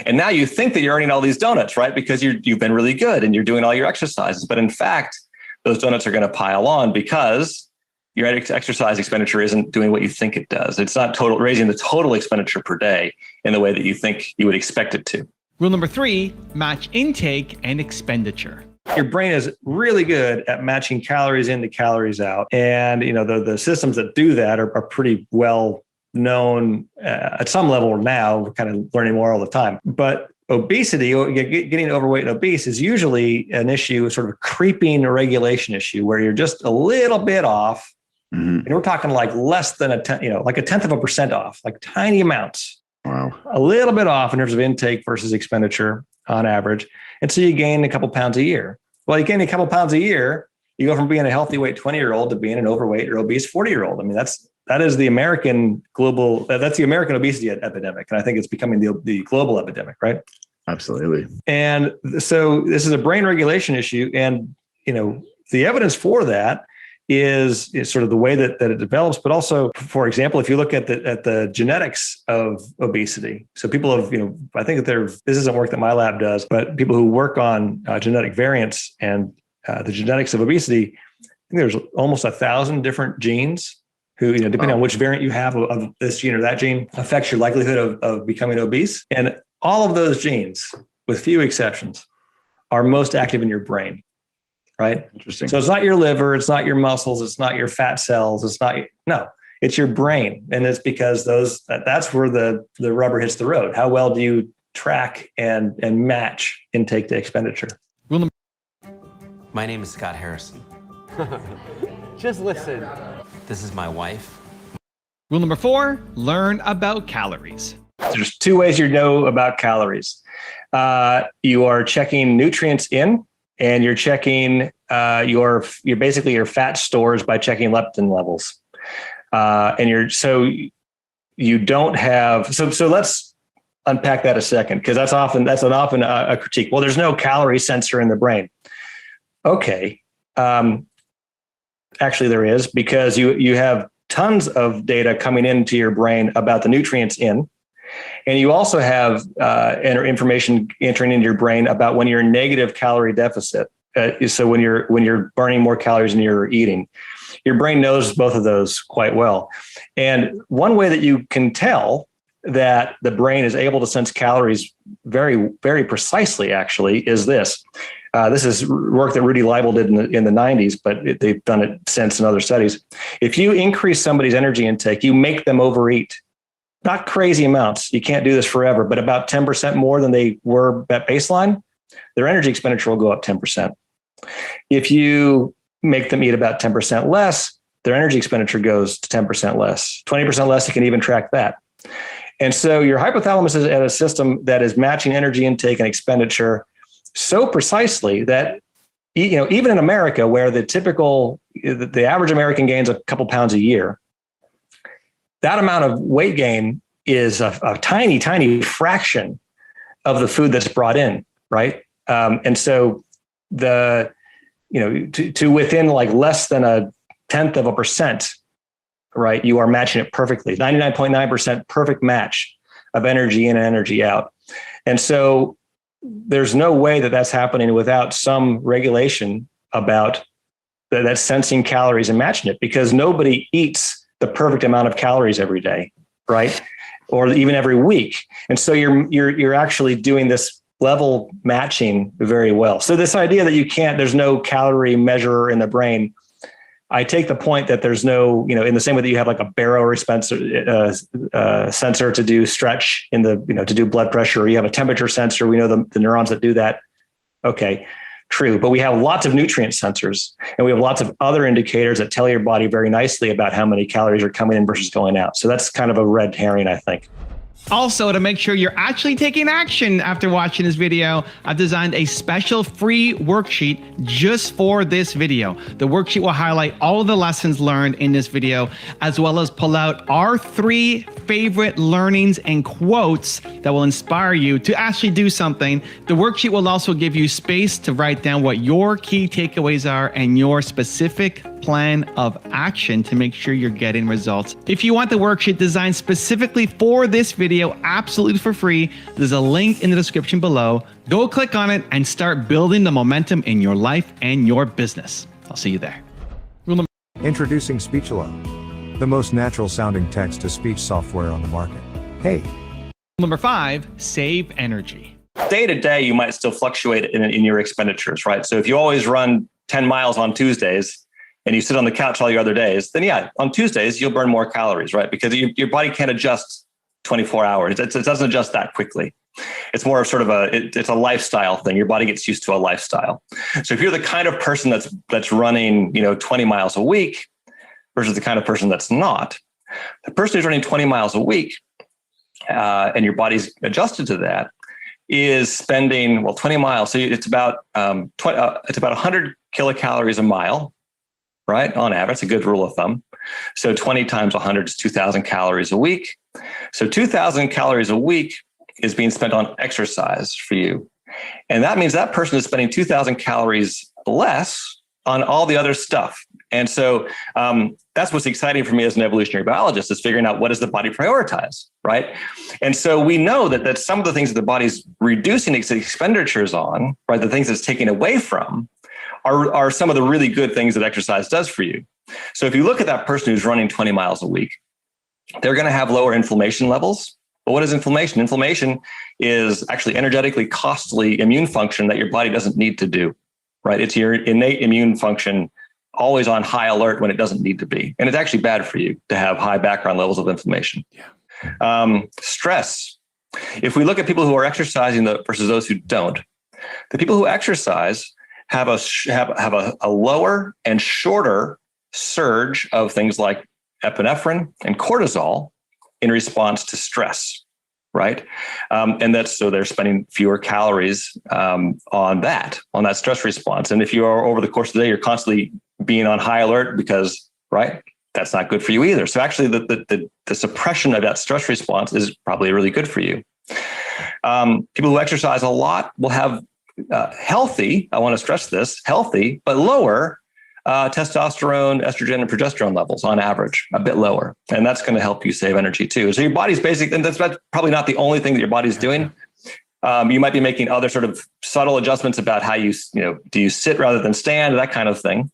And now you think that you're earning all these donuts, right? Because you've been really good and you're doing all your exercises. But in fact, those donuts are going to pile on because your exercise expenditure isn't doing what you think it does. It's not raising the total expenditure per day in the way that you think you would expect it to. Rule number 3, match intake and expenditure. Your brain is really good at matching calories in to calories out. And, the systems that do that are pretty well known at some level now. We're kind of learning more all the time. But obesity, getting overweight and obese is usually an issue, sort of a creeping regulation issue where you're just a little bit off. Mm-hmm. And we're talking like less than like a 0.1% off, like tiny amounts. Wow. A little bit off in terms of intake versus expenditure on average. And so you gain a couple pounds a year. Well, you gain a couple pounds a year, you go from being a healthy weight 20-year-old to being an overweight or obese 40-year-old. I mean, that is the American that's the American obesity epidemic. And I think it's becoming the global epidemic, right? Absolutely. And so this is a brain regulation issue. And, the evidence for that is sort of the way that it develops, but also, for example, if you look at the genetics of obesity. So people have, I think that this isn't work that my lab does, but people who work on genetic variants and the genetics of obesity, I think there's almost 1,000 different genes who, depending on which variant you have of this gene or that gene, affects your likelihood of becoming obese. And all of those genes, with few exceptions, are most active in your brain, right? Interesting. So it's not your liver, it's not your muscles, it's not your fat cells, it's your brain. And it's because that's where the rubber hits the road. How well do you track and match intake to expenditure? My name is Scott Harrison. Just listen. This is my wife. Rule number 4, learn about calories. There's 2 ways you know about calories. You are checking nutrients in, and you're checking your fat stores by checking leptin levels. So let's unpack that a second, because that's often a critique. Well, there's no calorie sensor in the brain. Okay. Actually, there is, because you have tons of data coming into your brain about the nutrients in, and you also have information entering into your brain about when you're in negative calorie deficit. So when you're burning more calories than you're eating, your brain knows both of those quite well. And one way that you can tell that the brain is able to sense calories very, very precisely, actually, is this. This is work that Rudy Leibel did in the 90s, but they've done it since in other studies. If you increase somebody's energy intake, you make them overeat. Not crazy amounts. You can't do this forever, but about 10% more than they were at baseline, their energy expenditure will go up 10%. If you make them eat about 10% less, their energy expenditure goes to 10% less. 20% less, you can even track that. And so your hypothalamus is at a system that is matching energy intake and expenditure so precisely that, even in America, where the average American gains a couple pounds a year, that amount of weight gain is a tiny, tiny fraction of the food that's brought in, right? And so to within like less than 0.1%, right, you are matching it perfectly. 99.9% perfect match of energy in and energy out. And so there's no way that that's happening without some regulation about that's sensing calories and matching it, because nobody eats the perfect amount of calories every day, right? Or even every week. And so you're actually doing this level matching very well. So this idea that there's no calorie measure in the brain, I take the point that there's no, in the same way that you have like a sensor to do stretch to do blood pressure, or you have a temperature sensor. We know the neurons that do that. Okay, true. But we have lots of nutrient sensors, and we have lots of other indicators that tell your body very nicely about how many calories are coming in versus going out. So that's kind of a red herring, I think. Also, to make sure you're actually taking action after watching this video, I've designed a special free worksheet just for this video. The worksheet will highlight all of the lessons learned in this video, as well as pull out our 3 favorite learnings and quotes that will inspire you to actually do something. The worksheet will also give you space to write down what your key takeaways are and your specific plan of action to make sure you're getting results. If you want the worksheet designed specifically for this video, absolutely for free, there's a link in the description below. Go click on it and start building the momentum in your life and your business. I'll see you there. Introducing Speechalo, the most natural sounding text-to-speech software on the market. Hey. Number 5, save energy. Day to day, you might still fluctuate in your expenditures, right? So if you always run 10 miles on Tuesdays and you sit on the couch all your other days, then yeah, on Tuesdays, you'll burn more calories, right? Because your body can't adjust 24 hours. It doesn't adjust that quickly. It's more of sort of it's a lifestyle thing. Your body gets used to a lifestyle. So if you're the kind of person that's running, 20 miles a week versus the kind of person that's not, the person who's running 20 miles a week and your body's adjusted to that is spending, 20 miles. So it's about 100 kilocalories a mile, right? On average, a good rule of thumb. So 20 times 100 is 2,000 calories a week. So 2,000 calories a week is being spent on exercise for you. And that means that person is spending 2,000 calories less on all the other stuff. And so that's what's exciting for me as an evolutionary biologist, is figuring out what does the body prioritize, right? And so we know that some of the things that the body's reducing its expenditures on, right, the things it's taking away from, are some of the really good things that exercise does for you. So if you look at that person who's running 20 miles a week, they're going to have lower inflammation levels. But what is inflammation? Inflammation is actually energetically costly immune function that your body doesn't need to do, right? It's your innate immune function always on high alert when it doesn't need to be. And it's actually bad for you to have high background levels of inflammation. Yeah. Stress. If we look at people who are exercising versus those who don't, the people who exercise have a lower and shorter surge of things like epinephrine and cortisol in response to stress, right? And so they're spending fewer calories on that stress response. And if you are over the course of the day, you're constantly being on high alert because, right, that's not good for you either. So actually the suppression of that stress response is probably really good for you. People who exercise a lot will have healthy, I want to stress this, healthy, but lower testosterone, estrogen, and progesterone levels on average, a bit lower. And that's going to help you save energy too. So your body's basically, and that's probably not the only thing that your body's doing. You might be making other sort of subtle adjustments about how do you sit rather than stand, that kind of thing.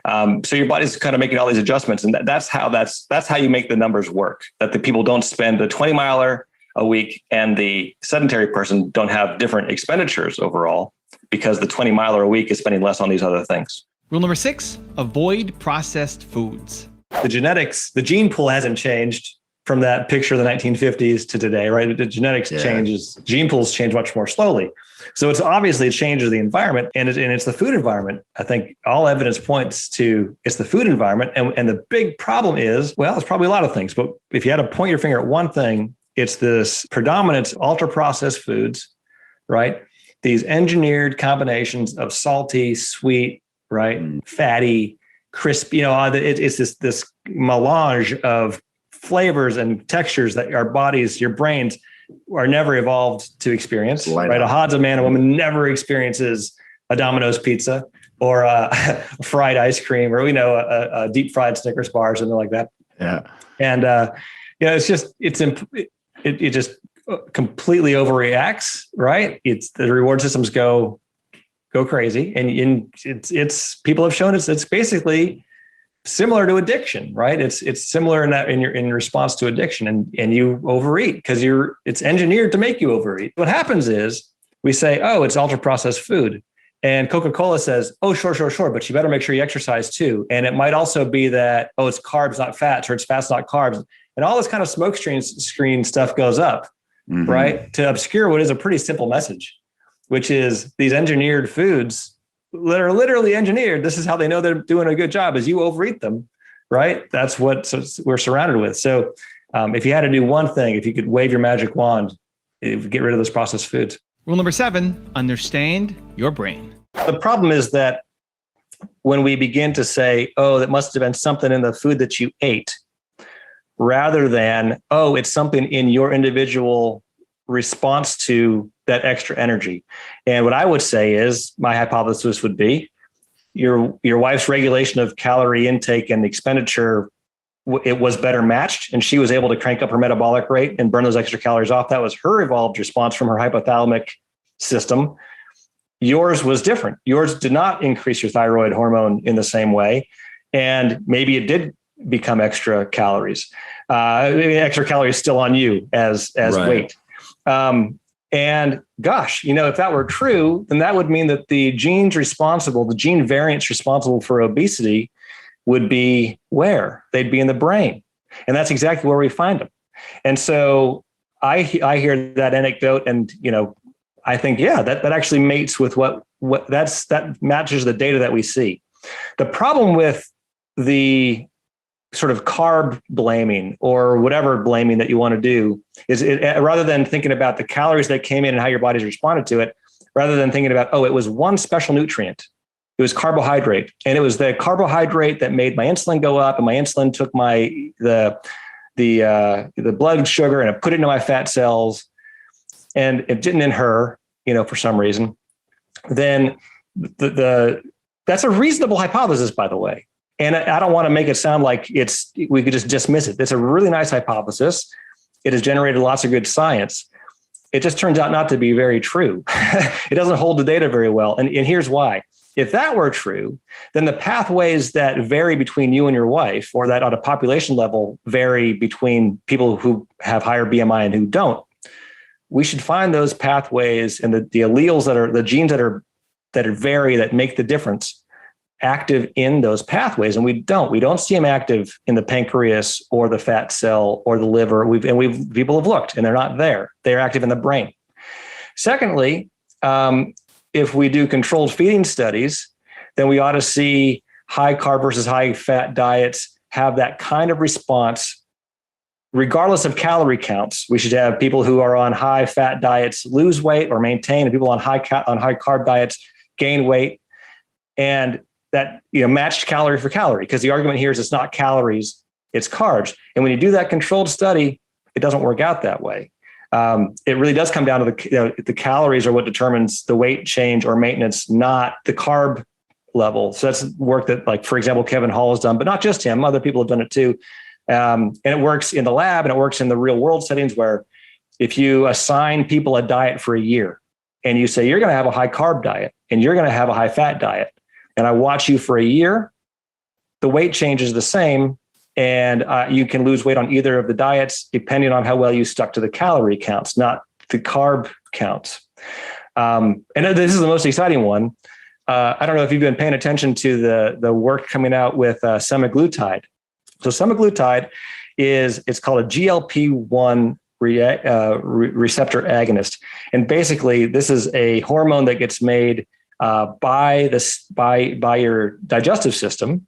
So your body's kind of making all these adjustments, and that's how you make the numbers work. That the people don't spend the 20 miler a week and the sedentary person don't have different expenditures overall, because the 20 miler a week is spending less on these other things. Rule number 6, avoid processed foods. The genetics, the gene pool hasn't changed from that picture of the 1950s to today, right? The genetics changes, gene pools change much more slowly. So it's obviously it changes the environment, and it's the food environment. I think all evidence points to it's the food environment. And the big problem is, well, it's probably a lot of things, but if you had to point your finger at one thing, it's this predominance of ultra processed foods, right? These engineered combinations of salty, sweet, right, fatty, crispy, it's this melange of flavors and textures that our bodies, your brains are never evolved to experience, right? A odds a man, a woman never experiences a Domino's pizza or a fried ice cream, or, a deep fried Snickers bar or something like that. Yeah. And, it just completely overreacts, right? The reward systems go crazy. And it's people have shown it's basically similar to addiction, right? It's similar in that in response to addiction, and you overeat because it's engineered to make you overeat. What happens is we say, oh, it's ultra processed food. And Coca-Cola says, oh, sure, but you better make sure you exercise too. And it might also be that, oh, it's carbs, not fats, or it's fats, not carbs. And all this kind of smoke screen stuff goes up, right? To obscure what is a pretty simple message, which is these engineered foods that are literally engineered. This is how they know they're doing a good job, is you overeat them, right? That's what we're surrounded with. So if you had to do one thing, if you could wave your magic wand, it would get rid of those processed foods. Rule number 7, understand your brain. The problem is that when we begin to say, oh, that must have been something in the food that you ate, rather than, oh, it's something in your individual response to that extra energy. And what I would say is, my hypothesis would be, your wife's regulation of calorie intake and expenditure, it was better matched, and she was able to crank up her metabolic rate and burn those extra calories off. That was her evolved response from her hypothalamic system. Yours was different. Yours did not increase your thyroid hormone in the same way. And maybe it did become extra calories. Extra calories still on you as weight. And gosh, if that were true, then that would mean that the gene variants responsible for obesity would be where? They'd be in the brain. And that's exactly where we find them. And so I hear that anecdote, and, I think, yeah, that actually mates with that matches the data that we see. The problem with the sort of carb blaming or whatever blaming that you want to do is rather than thinking about the calories that came in and how your body's responded to it, rather than thinking about, oh, it was one special nutrient. It was carbohydrate, and it was the carbohydrate that made my insulin go up, and my insulin took the blood sugar and it put it into my fat cells, and it didn't in her, for some reason. Then that's a reasonable hypothesis, by the way. And I don't want to make it sound like we could just dismiss it. It's a really nice hypothesis. It has generated lots of good science. It just turns out not to be very true. It doesn't hold the data very well. And here's why. If that were true, then the pathways that vary between you and your wife, or that on a population level vary between people who have higher BMI and who don't, we should find those pathways and the alleles the genes that vary, that make the difference, active in those pathways. And we don't see them active in the pancreas or the fat cell or the liver. People have looked and they're not there. They're active in the brain. Secondly, if we do controlled feeding studies, then we ought to see high carb versus high fat diets have that kind of response, regardless of calorie counts. We should have people who are on high fat diets lose weight or maintain, and people on high carb diets gain weight, and that matched calorie for calorie. Because the argument here is it's not calories, it's carbs. And when you do that controlled study, it doesn't work out that way. It really does come down to the calories are what determines the weight change or maintenance, not the carb level. So that's work that, like, for example, Kevin Hall has done, but not just him, other people have done it too. And it works in the lab, and it works in the real world settings, where if you assign people a diet for a year and you say, you're going to have a high carb diet and you're going to have a high fat diet, and I watch you for a year, the weight change is the same. And you can lose weight on either of the diets, depending on how well you stuck to the calorie counts, not the carb counts. And this is the most exciting one. I don't know if you've been paying attention to the work coming out with semaglutide. So semaglutide it's called a GLP-1 receptor agonist. And basically, this is a hormone that gets made by your digestive system.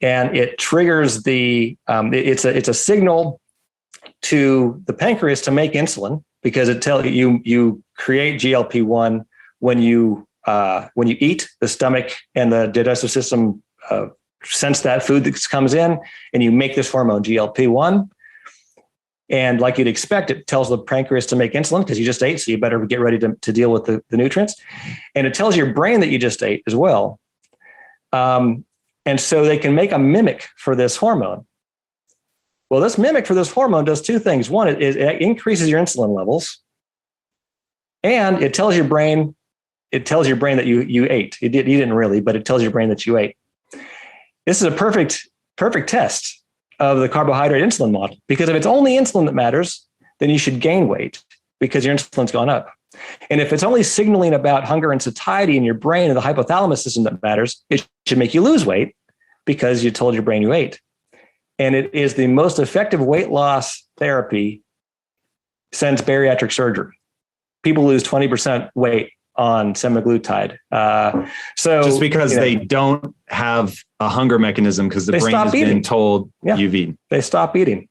And it triggers it's a signal to the pancreas to make insulin, because it tells you create GLP-1 when you eat. The stomach and the digestive system sense that food that comes in, and you make this hormone GLP-1. And like you'd expect, it tells the pancreas to make insulin because you just ate, so you better get ready to deal with the nutrients. And it tells your brain that you just ate as well. And so they can make a mimic for this hormone. Well, this mimic for this hormone does two things. One, it increases your insulin levels, and it tells your brain that you ate. You didn't really, but it tells your brain that you ate. this is a perfect test of the carbohydrate insulin model, because if it's only insulin that matters, then you should gain weight because your insulin's gone up. And if it's only signaling about hunger and satiety in your brain and the hypothalamus system that matters, it should make you lose weight because you told your brain you ate. And it is the most effective weight loss therapy since bariatric surgery. People lose 20% weight on semaglutide. So just because they don't have a hunger mechanism because the brain has been told you've eaten. They stop eating.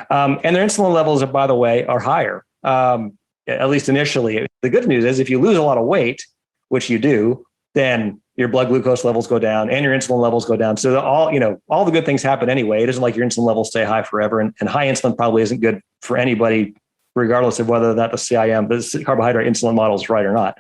And their insulin levels, by the way, are higher, at least initially. The good news is if you lose a lot of weight, which you do, then your blood glucose levels go down and your insulin levels go down. So all the good things happen anyway. It isn't like your insulin levels stay high forever. And high insulin probably isn't good for anybody, regardless of whether that the CIM, the carbohydrate insulin model is right or not.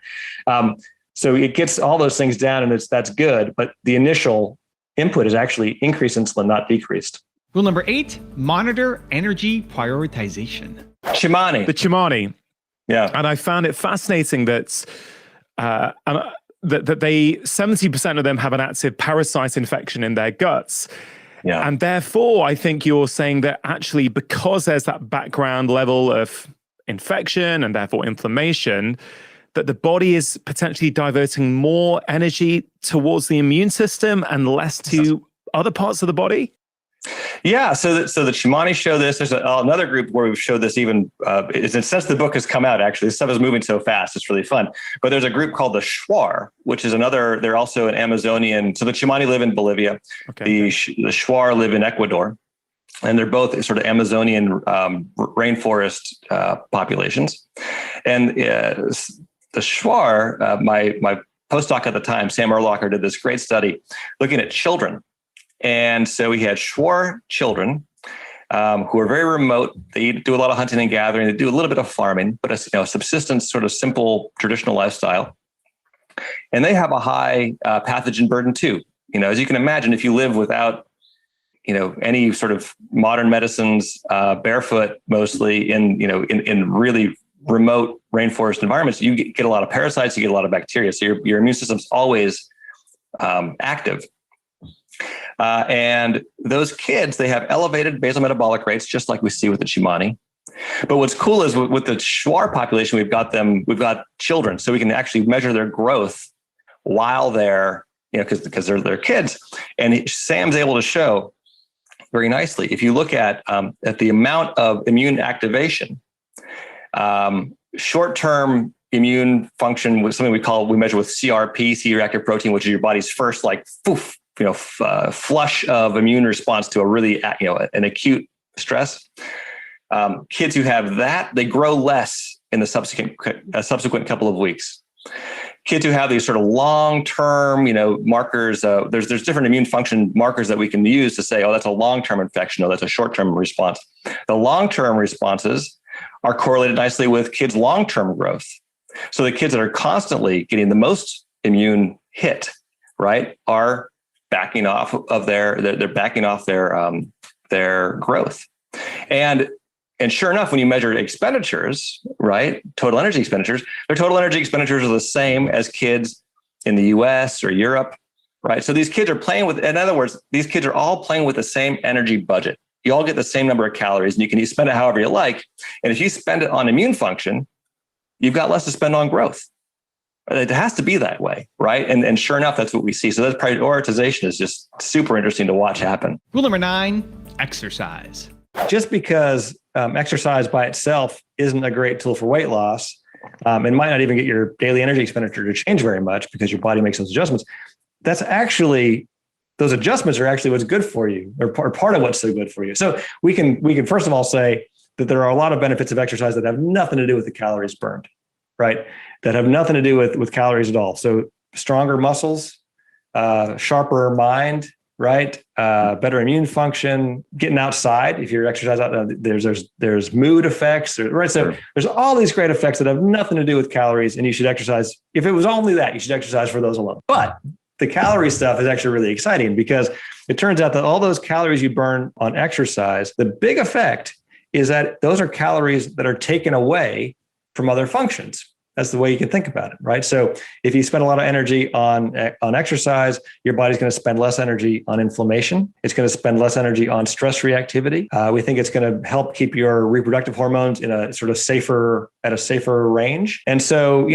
So it gets all those things down and that's good. But the initial input is actually increased insulin, not decreased. Rule number 8, monitor energy prioritization. Chimani. The Chimani. Yeah. And I found it fascinating that that they 70% of them have an active parasite infection in their guts. Yeah. And therefore, I think you're saying that actually because there's that background level of infection and therefore inflammation, that the body is potentially diverting more energy towards the immune system and less to other parts of the body? Yeah, so the Chimani show this. There's another group where we've showed this even since the book has come out. Actually, this stuff is moving so fast; it's really fun. But there's a group called the Shuar, which is another. They're also an Amazonian. So the Chimani live in Bolivia. The Shuar live in Ecuador, and they're both sort of Amazonian rainforest populations. And the Shuar, my postdoc at the time, Sam Erlocker, did this great study looking at children. And so we had Shuar children who are very remote. They do a lot of hunting and gathering. They do a little bit of farming, but a subsistence, sort of simple, traditional lifestyle. And they have a high pathogen burden too. As you can imagine, if you live without, any sort of modern medicines, barefoot mostly in really remote rainforest environments, you get a lot of parasites, you get a lot of bacteria. So your immune system's always active. And those kids, they have elevated basal metabolic rates, just like we see with the Chimani. But what's cool is with the Shuar population, we've got children, so we can actually measure their growth while they're, because they're kids. And Sam's able to show very nicely, if you look at the amount of immune activation, short-term immune function was something we measure with CRP, C-reactive protein, which is your body's first flush of immune response to a really, an acute stress. Kids who have that, they grow less in the subsequent couple of weeks. Kids who have these sort of long-term, markers, there's different immune function markers that we can use to say, oh, that's a long-term infection, or that's a short-term response. The long-term responses are correlated nicely with kids' long-term growth. So the kids that are constantly getting the most immune hit, right, are backing off of their growth. And sure enough, when you measure expenditures, right, total energy expenditures, their total energy expenditures are the same as kids in the US or Europe, right? So these kids are in other words, these kids are all playing with the same energy budget. You all get the same number of calories and you can spend it however you like. And if you spend it on immune function, you've got less to spend on growth. It has to be that way, right? And sure enough, that's what we see. So that prioritization is just super interesting to watch happen. Rule number 9, exercise. Just because exercise by itself isn't a great tool for weight loss, and might not even get your daily energy expenditure to change very much because your body makes those adjustments. Those adjustments are actually what's good for you, or part of what's so good for you. So we can first of all say that there are a lot of benefits of exercise that have nothing to do with the calories burned, right? That have nothing to do with calories at all. So stronger muscles, sharper mind, right? Better immune function, getting outside. If you're exercising out, there's mood effects, right? So there's all these great effects that have nothing to do with calories, and you should exercise. If it was only that, you should exercise for those alone. But the calorie stuff is actually really exciting because it turns out that all those calories you burn on exercise, the big effect is that those are calories that are taken away from other functions. That's the way you can think about it, right? So if you spend a lot of energy on exercise, your body's going to spend less energy on inflammation. It's going to spend less energy on stress reactivity. We think it's going to help keep your reproductive hormones in a sort of safer range. And so,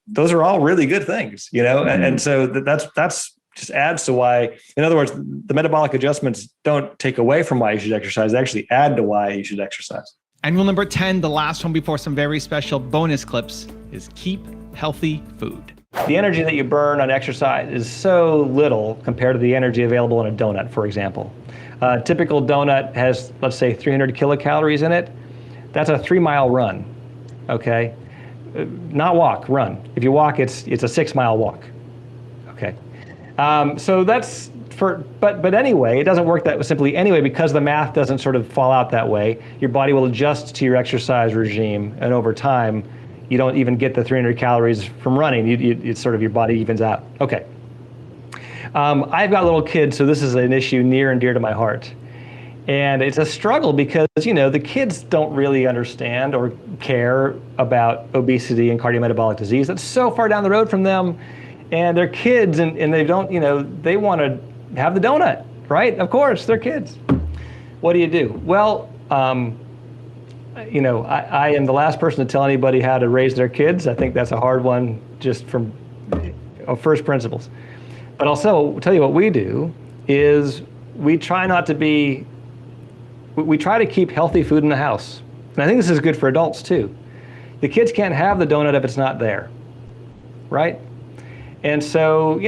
those are all really good things, and so that's just adds to why, in other words, the metabolic adjustments don't take away from why you should exercise. They actually add to why you should exercise. And rule number 10, the last one before some very special bonus clips, is keep healthy food. The energy that you burn on exercise is so little compared to the energy available in a donut, for example. A typical donut has, let's say, 300 kilocalories in it. That's a 3-mile run, okay? Not walk, run. If you walk, it's a 6-mile walk, okay? So that's but anyway, it doesn't work that simply anyway, because the math doesn't sort of fall out that way. Your body will adjust to your exercise regime, and over time, you don't even get the 300 calories from running. It's sort of your body evens out. Okay. I've got little kids, so this is an issue near and dear to my heart. And it's a struggle because, the kids don't really understand or care about obesity and cardiometabolic disease. That's so far down the road from them. And they're kids, and they don't, they want to have the donut, right? Of course, they're kids. What do you do? Well, I am the last person to tell anybody how to raise their kids. I think that's a hard one just from first principles. But also, tell you what we do is we try to keep healthy food in the house. And I think this is good for adults too. The kids can't have the donut if it's not there, right? And so,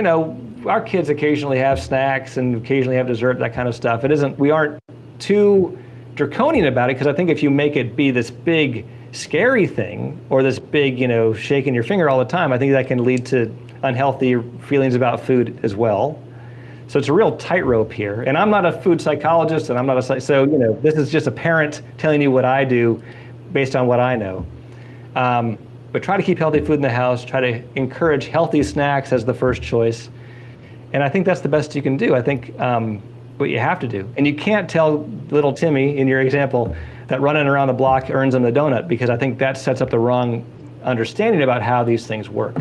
our kids occasionally have snacks and occasionally have dessert, that kind of stuff. We aren't too draconian about it, because I think if you make it be this big, scary thing, or this big, shaking your finger all the time, I think that can lead to unhealthy feelings about food as well. So it's a real tightrope here. And I'm not a food psychologist, and I'm not so this is just a parent telling you what I do based on what I know. But try to keep healthy food in the house, try to encourage healthy snacks as the first choice. And I think that's the best you can do. I think what you have to do. And you can't tell little Timmy, in your example, that running around the block earns him the donut, because I think that sets up the wrong understanding about how these things work.